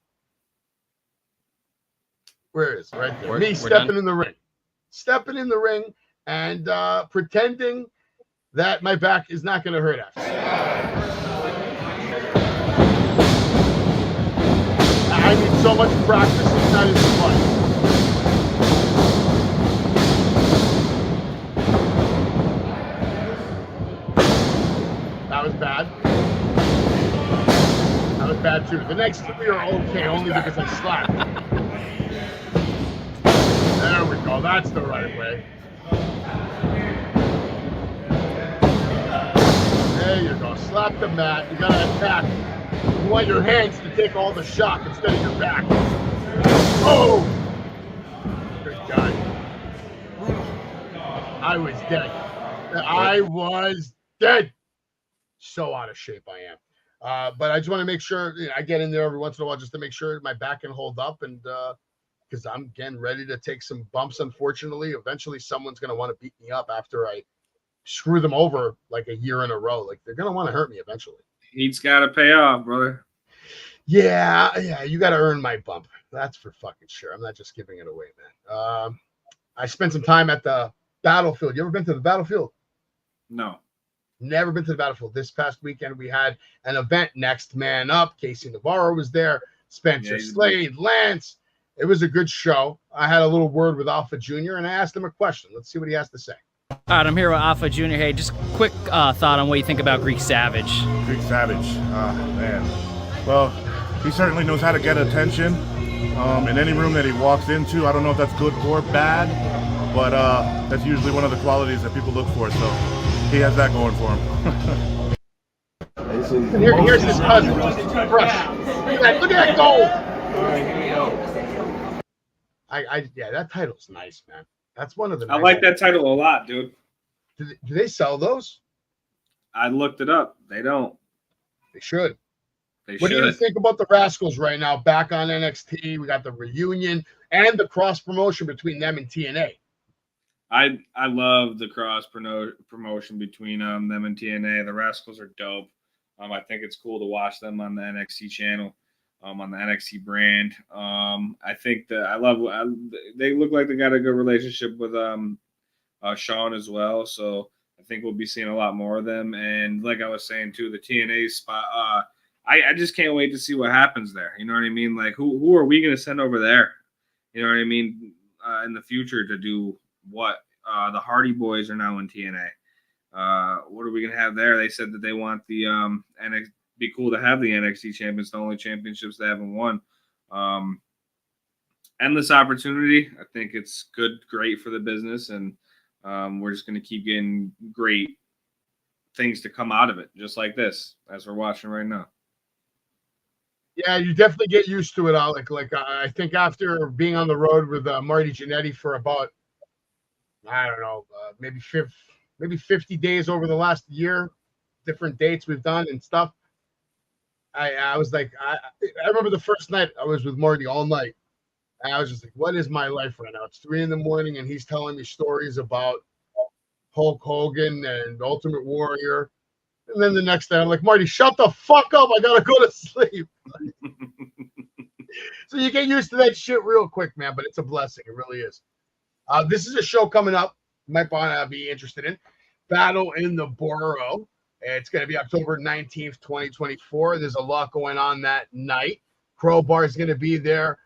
Where is it? Right there. Me stepping in the ring. Stepping in the ring and pretending that my back is not going to hurt after. I need so much practice. It's not even fun. That was bad. That was bad too. The next three are okay, only because I slapped. There we go. That's the right way. There you go. Slap the mat. You gotta attack. You want your hands to take all the shock instead of your back. Oh! Good God. I was dead. I was dead. So out of shape I am. But I just want to make sure I get in there every once in a while just to make sure my back can hold up, and because I'm getting ready to take some bumps, unfortunately. Eventually someone's going to want to beat me up after I screw them over like a year in a row. Like, they're going to want to hurt me eventually. He's got to pay off, brother. Yeah, you got to earn my bump. That's for fucking sure. I'm not just giving it away, man. I spent some time at the battlefield. You ever been to the battlefield? No. Never been to the battlefield. This past weekend, we had an event, Next Man Up. Casey Navarro was there. Spencer Slade, Lance. It was a good show. I had a little word with Alpha Jr., and I asked him a question. Let's see what he has to say. All right, I'm here with Alpha Jr. Hey, just quick thought on what you think about Greek Savage. Greek Savage, man. Well, he certainly knows how to get attention in any room that he walks into. I don't know if that's good or bad, but that's usually one of the qualities that people look for. So he has that going for him. Here's his cousin. Fresh. Look at that goal. Yeah, that title's nice, man. That's one of the. I like that title a lot, dude. Do they sell those? I looked it up. They don't. They should. What do you think about the Rascals right now? Back on NXT, we got the reunion and the cross promotion between them and TNA. I love the cross promotion between them and TNA. The Rascals are dope. I think it's cool to watch them on the NXT channel, on the NXT brand. I think that they look like they got a good relationship with Sean as well. So I think we'll be seeing a lot more of them. And like I was saying too, the TNA spot. I just can't wait to see what happens there. You know what I mean? Like who are we going to send over there? You know what I mean? In the future to do what? The Hardy Boys are now in TNA. What are we going to have there? They said that they want the NXT. Be cool to have the NXT champions, the only championships they haven't won. Endless opportunity. I think it's great for the business, and we're just going to keep getting great things to come out of it, just like this, as we're watching right now. Yeah, you definitely get used to it, Alec. Like I think after being on the road with Marty Jannetty for about, I don't know, maybe 50 days over the last year, different dates we've done and stuff. I was like, I remember the first night I was with Marty all night. And I was just like, what is my life right now? It's 3 a.m, and he's telling me stories about Hulk Hogan and Ultimate Warrior. And then the next day, I'm like, Marty, shut the fuck up. I got to go to sleep. So you get used to that shit real quick, man, but it's a blessing. It really is. This is a show coming up. You might want to be interested in. Battle in the Borough. It's going to be October 19th, 2024. There's a lot going on that night. Crowbar is going to be there.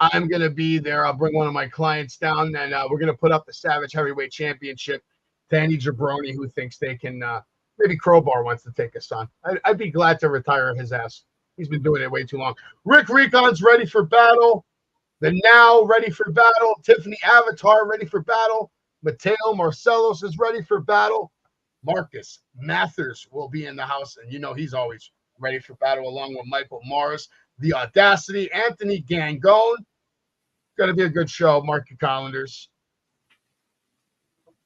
I'm going to be there. I'll bring one of my clients down, and we're going to put up the Savage Heavyweight Championship to any jabroni who thinks they can maybe Crowbar wants to take us on. I'd be glad to retire his ass. He's been doing it way too long. Rick Recon's ready for battle. The Now ready for battle. Tiffany Avatar ready for battle. Mateo Marcelos is ready for battle. Marcus Mathers will be in the house, and you know he's always ready for battle, along with Michael Morris, The Audacity, Anthony Gangone. Going to be a good show. Mark your calendars.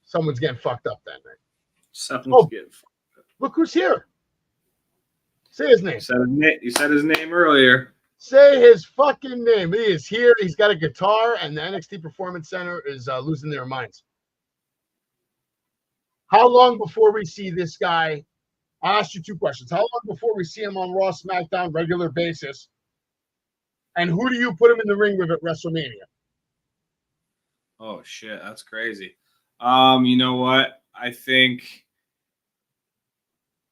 Someone's getting fucked up that night. Someone's getting fucked up. Look who's here. Say his name. You said his name earlier. Say his fucking name. He is here. He's got a guitar, and the NXT Performance Center is losing their minds. How long before we see this guy? I'll ask you 2 questions. How long before we see him on Raw, SmackDown, regular basis? And who do you put him in the ring with at WrestleMania? Oh, shit. That's crazy. You know what? I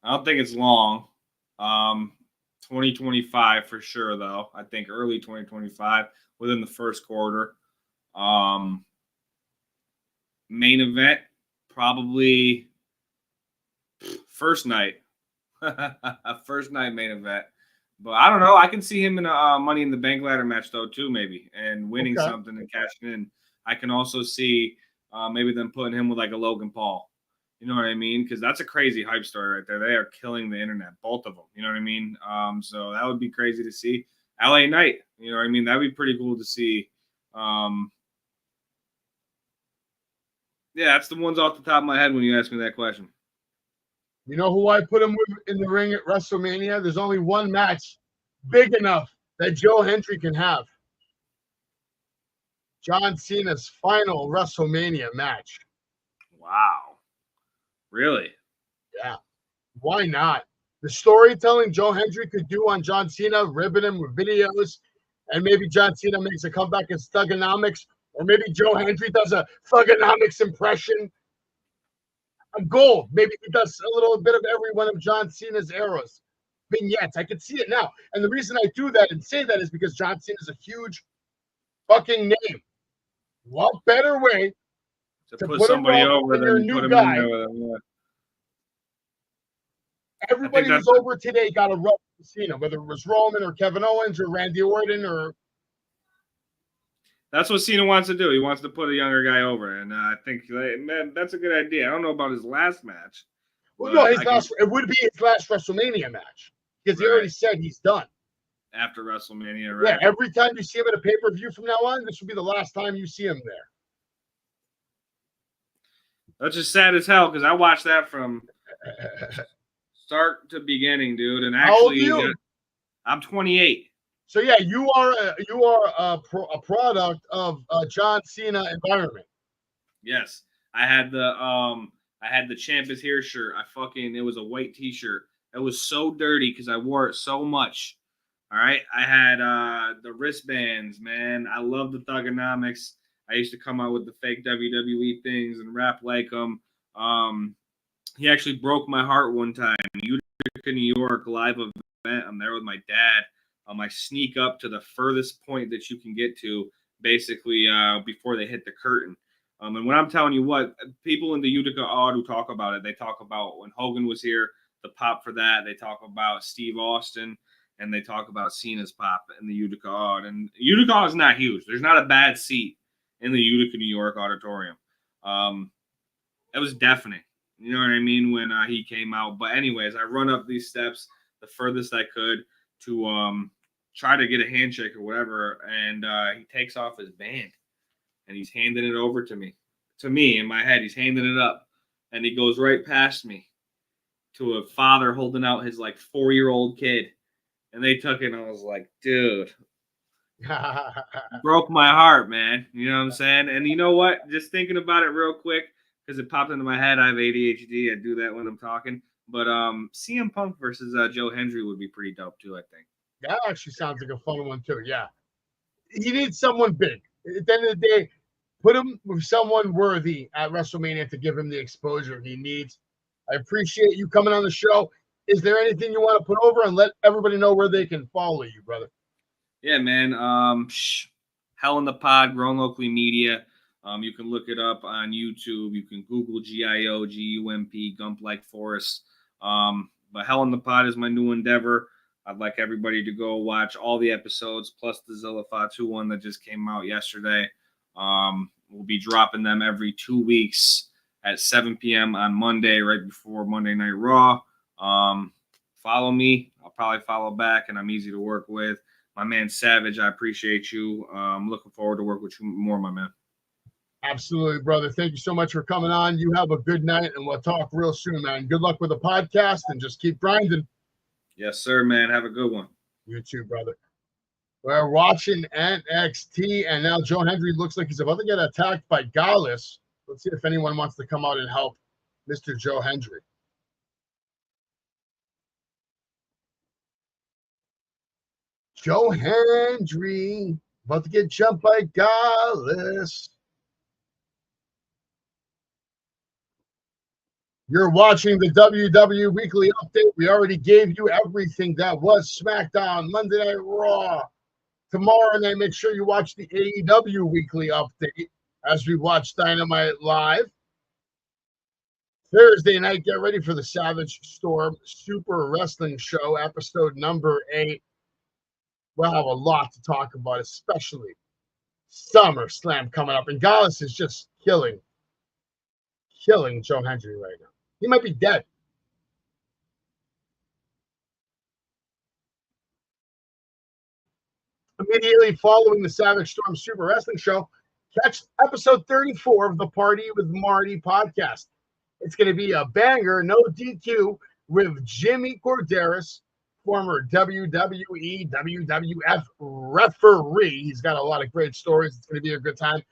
don't think it's long. 2025 for sure, though. I think early 2025, within the first quarter. Main event, probably first night. First night main event. But I don't know. I can see him in a Money in the Bank ladder match, though, too, maybe, and winning something and cashing in. I can also see maybe them putting him with like a Logan Paul. You know what I mean? Because that's a crazy hype story right there. They are killing the internet, both of them. You know what I mean? So that would be crazy to see. LA Knight, you know what I mean? That would be pretty cool to see. Yeah, that's the ones off the top of my head when you ask me that question. You know who I put him with in the ring at WrestleMania? There's only one match big enough that Joe Hendry can have. John Cena's final WrestleMania match. Wow. Really? Yeah. Why not? The storytelling Joe Hendry could do on John Cena, ribbing him with videos, and maybe John Cena makes a comeback in Thugonomics, or maybe Joe Hendry does a Thugonomics impression. A gold. Maybe he does a little bit of every one of John Cena's eras. Vignettes. I could see it now. And the reason I do that and say that is because John Cena is a huge fucking name. What better way to put somebody over than your put new him guy? in there with him. Yeah. Everybody who's over today got a rub with Cena, whether it was Roman or Kevin Owens or Randy Orton or. That's what Cena wants to do. He wants to put a younger guy over, and I think man, that's a good idea. I don't know about his last match. Well, no, it would be his last WrestleMania match because he already said he's done after WrestleMania. Right? Yeah, every time you see him at a pay-per-view from now on, this will be the last time you see him there. That's just sad as hell because I watched that from start to beginning, dude. And actually, how old are you? I'm 28. So yeah, you are a product of John Cena environment. Yes, I had the Champ is Here shirt. It was a white T-shirt. It was so dirty because I wore it so much. All right, I had the wristbands, man. I love the Thugonomics. I used to come out with the fake WWE things and rap like them. He actually broke my heart one time. Utica, New York live event. I'm there with my dad. I sneak up to the furthest point that you can get to, basically, before they hit the curtain. And when I'm telling you what, people in the Utica Odd who talk about it, they talk about when Hogan was here, the pop for that. They talk about Steve Austin, and they talk about Cena's pop in the Utica Odd. And Utica Odd is not huge. There's not a bad seat in the Utica, New York auditorium. it was deafening. You know what I mean? When he came out. But anyways, I run up these steps the furthest I could to try to get a handshake or whatever, and he takes off his band and he's handing it over to me. To me, in my head, he's handing it up, and he goes right past me to a father holding out his like 4-year-old kid, and they took it, and I was like, dude, broke my heart, man. You know what I'm saying? And you know what? Just thinking about it real quick, because it popped into my head. I have ADHD. I do that when I'm talking. But CM Punk versus Joe Hendry would be pretty dope too, I think. That actually sounds like a fun one too. Yeah, he needs someone big. At the end of the day, put him with someone worthy at WrestleMania to give him the exposure he needs. I appreciate you coming on the show. Is there anything you want to put over and let everybody know where they can follow you, brother? Yeah, man. Hell in the Pod, Grown Locally Media. You can look it up on YouTube. You can Google GIOGUMP, Gump Like Forest. But Hell in the Pod is my new endeavor. I'd like everybody to go watch all the episodes, plus the Zilla Fatu one that just came out yesterday. We'll be dropping them every 2 weeks at 7 p.m. on Monday, right before Monday Night Raw. Follow me. I'll probably follow back, and I'm easy to work with. My man Savage, I appreciate you. I'm looking forward to work with you more, my man. Absolutely, brother. Thank you so much for coming on. You have a good night, and we'll talk real soon, man. Good luck with the podcast, and just keep grinding. Yes, sir, man. Have a good one. You too, brother. We're watching NXT, and now Joe Hendry looks like he's about to get attacked by Gallus. Let's see if anyone wants to come out and help Mr. Joe Hendry. Joe Hendry about to get jumped by Gallus. You're watching the WWE Weekly Update. We already gave you everything that was SmackDown, Monday Night Raw. Tomorrow night, make sure you watch the AEW Weekly Update as we watch Dynamite Live. Thursday night, get ready for the Savage Storm Super Wrestling Show, episode number 8. We'll have a lot to talk about, especially SummerSlam coming up. And Gallus is just killing Joe Hendry right now. He might be dead. Immediately following the Savage Storm Super Wrestling Show, catch episode 34 of the Party with Marty podcast. It's going to be a banger, no DQ, with Jimmy Corderas, former WWE, WWF referee. He's got a lot of great stories. It's going to be a good time.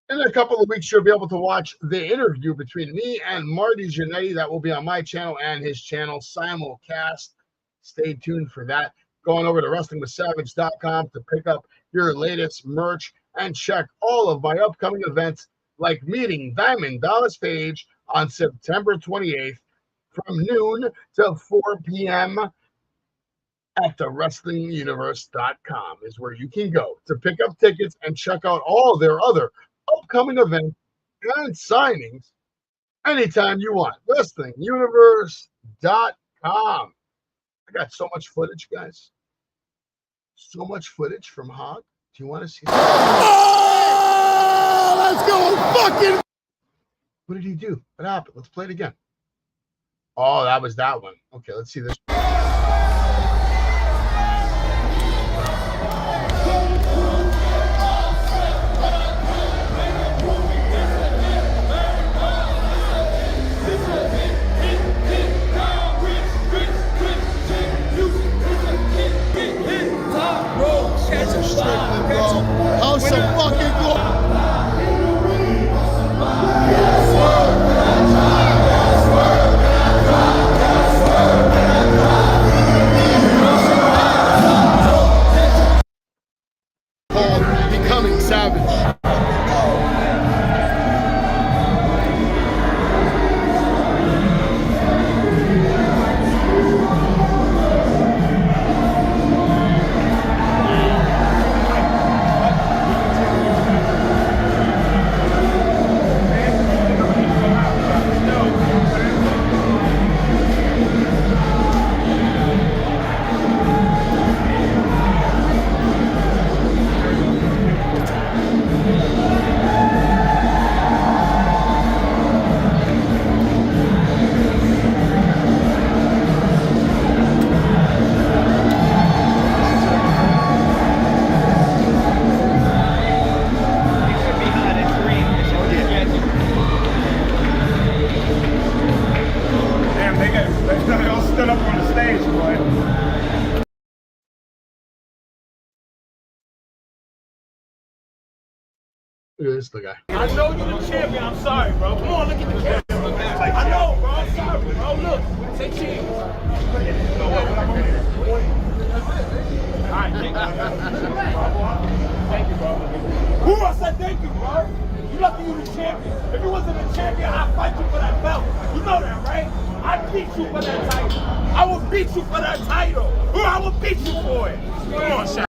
In a couple of weeks, you'll be able to watch the interview between me and Marty Jannetty. That will be on my channel and his channel, simulcast. Stay tuned for that. Going over to WrestlingWithSavage.com to pick up your latest merch and check all of my upcoming events, like meeting Diamond Dallas Page on September 28th from noon to 4 p.m. at thewrestlinguniverse.com is where you can go to pick up tickets and check out all their other upcoming events and signings anytime you want. WrestlingUniverse.com. I got so much footage, guys. So much footage from Hog. Do you want to see that? Oh, let's go fucking. What did he do? What happened? Let's play it again. Oh, that was that one. Okay, let's see this. House of fucking glory. on the stage, boy. Look at this guy. I know you're the champion. I'm sorry, bro. Come on, look at the camera. I know, bro. I'm sorry, bro. Look, say cheese. All right, thank you, bro. Who I said thank you, bro? You lucky you the champion. If you wasn't a champion, I'd fight you for that belt. You know that, right? I'd beat you for that title. I will beat you for that title. I will beat you for it. Come on, Shaq.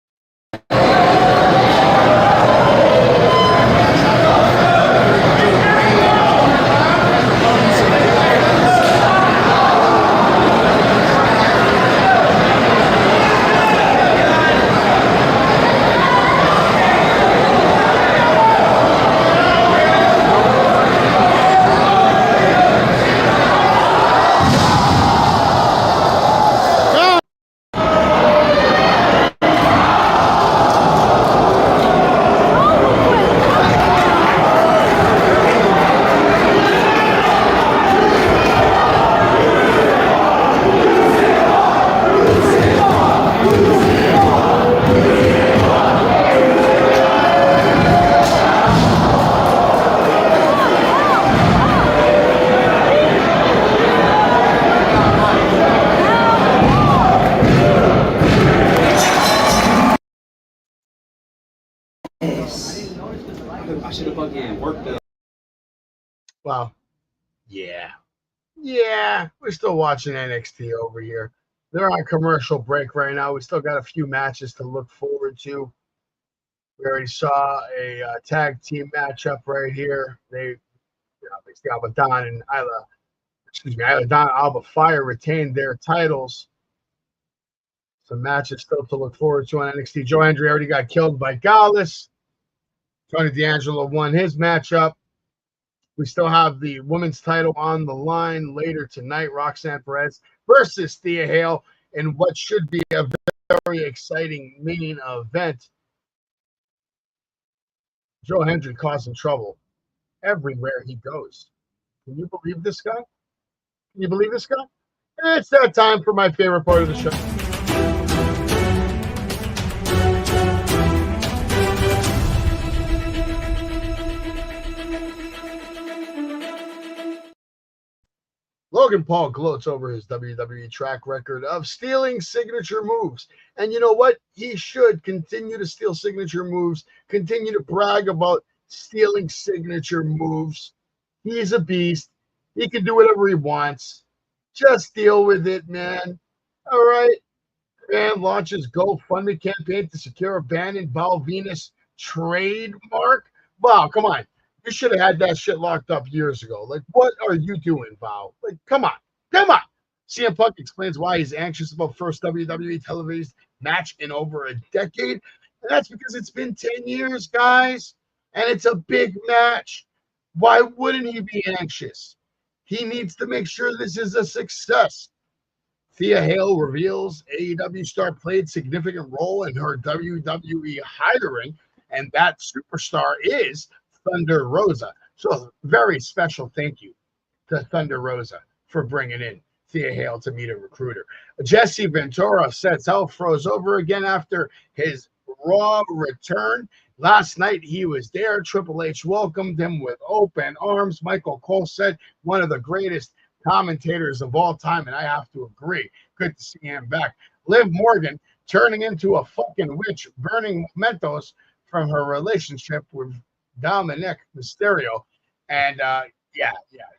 I should have fucking worked it. Wow. Yeah. Yeah. We're still watching NXT over here. They're on commercial break right now. We still got a few matches to look forward to. We already saw a tag team matchup right here. They Alba Don and Isla Dawn, Alba Fire retained their titles. Some matches still to look forward to on NXT. Joe Hendry already got killed by Gallus. Tony D'Angelo won his matchup. We still have the women's title on the line later tonight. Roxanne Perez versus Thea Hale in what should be a very exciting main event. Joe Hendry causing trouble everywhere he goes. Can you believe this guy? Can you believe this guy? It's that time for my favorite part of the show. Logan Paul gloats over his WWE track record of stealing signature moves. And you know what? He should continue to steal signature moves, continue to brag about stealing signature moves. He's a beast. He can do whatever he wants. Just deal with it, man. All right. And launches GoFundMe campaign to secure a abandoned Val Venus trademark. Wow, come on. You should have had that shit locked up years ago. Like, what are you doing, Val? Like, come on. Come on. CM Punk explains why he's anxious about first WWE television match in over a decade. And that's because it's been 10 years, guys. And it's a big match. Why wouldn't he be anxious? He needs to make sure this is a success. Thea Hale reveals AEW star played significant role in her WWE hiring, and that superstar is Thunder Rosa. So very special thank you to Thunder Rosa for bringing in Thea Hale to meet a recruiter. Jesse Ventura sets out, froze over again after his Raw return. Last night he was there. Triple H welcomed him with open arms. Michael Cole said one of the greatest commentators of all time, and I have to agree. Good to see him back. Liv Morgan turning into a fucking witch, burning mementos from her relationship with Dominic Mysterio. And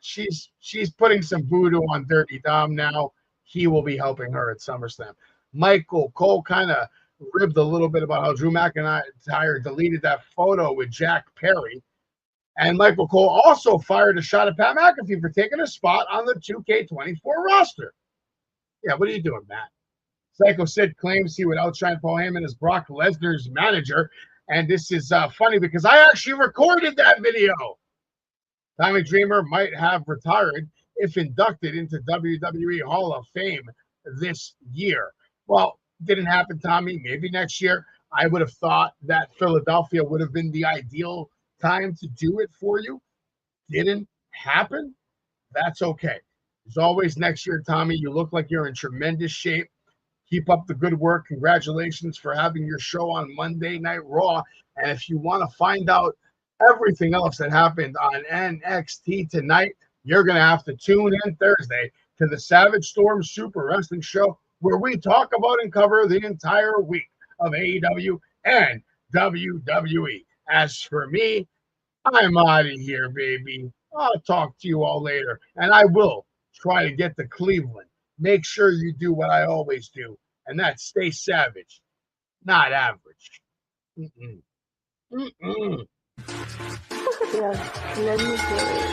she's putting some voodoo on Dirty Dom now. He will be helping her at SummerSlam. Michael Cole kind of ribbed a little bit about how Drew McIntyre deleted that photo with Jack Perry. And Michael Cole also fired a shot at Pat McAfee for taking a spot on the 2K24 roster. Yeah, what are you doing, Matt? Psycho Sid claims he would outshine Paul Heyman as Brock Lesnar's manager. And this is funny because I actually recorded that video. Tommy Dreamer might have retired if inducted into WWE Hall of Fame this year. Well, didn't happen, Tommy. Maybe next year. I would have thought that Philadelphia would have been the ideal time to do it for you. Didn't happen. That's okay. As always, next year, Tommy, you look like you're in tremendous shape. Keep up the good work. Congratulations for having your show on Monday Night Raw. And if you want to find out everything else that happened on NXT tonight, you're going to have to tune in Thursday to the Savage Storm Super Wrestling Show, where we talk about and cover the entire week of AEW and WWE. As for me, I'm out of here, baby. I'll talk to you all later. And I will try to get to Cleveland. Make sure you do what I always do, and that's stay savage, not average.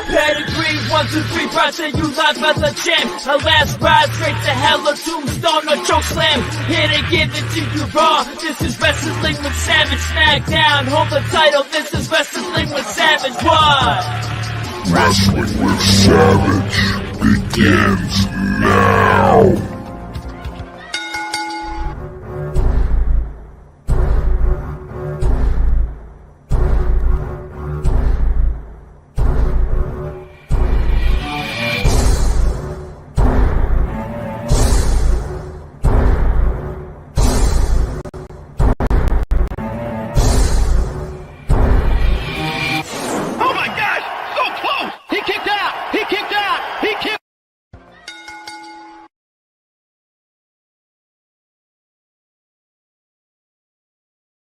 Pedigree, 1, 2, 3, present you live as a champ. A last ride straight to hell, a tombstone, a choke slam. Here to give it to you raw. This is Wrestling with Savage. SmackDown, hold the title. This is Wrestling with Savage. What? Wrestling with Savage begins now.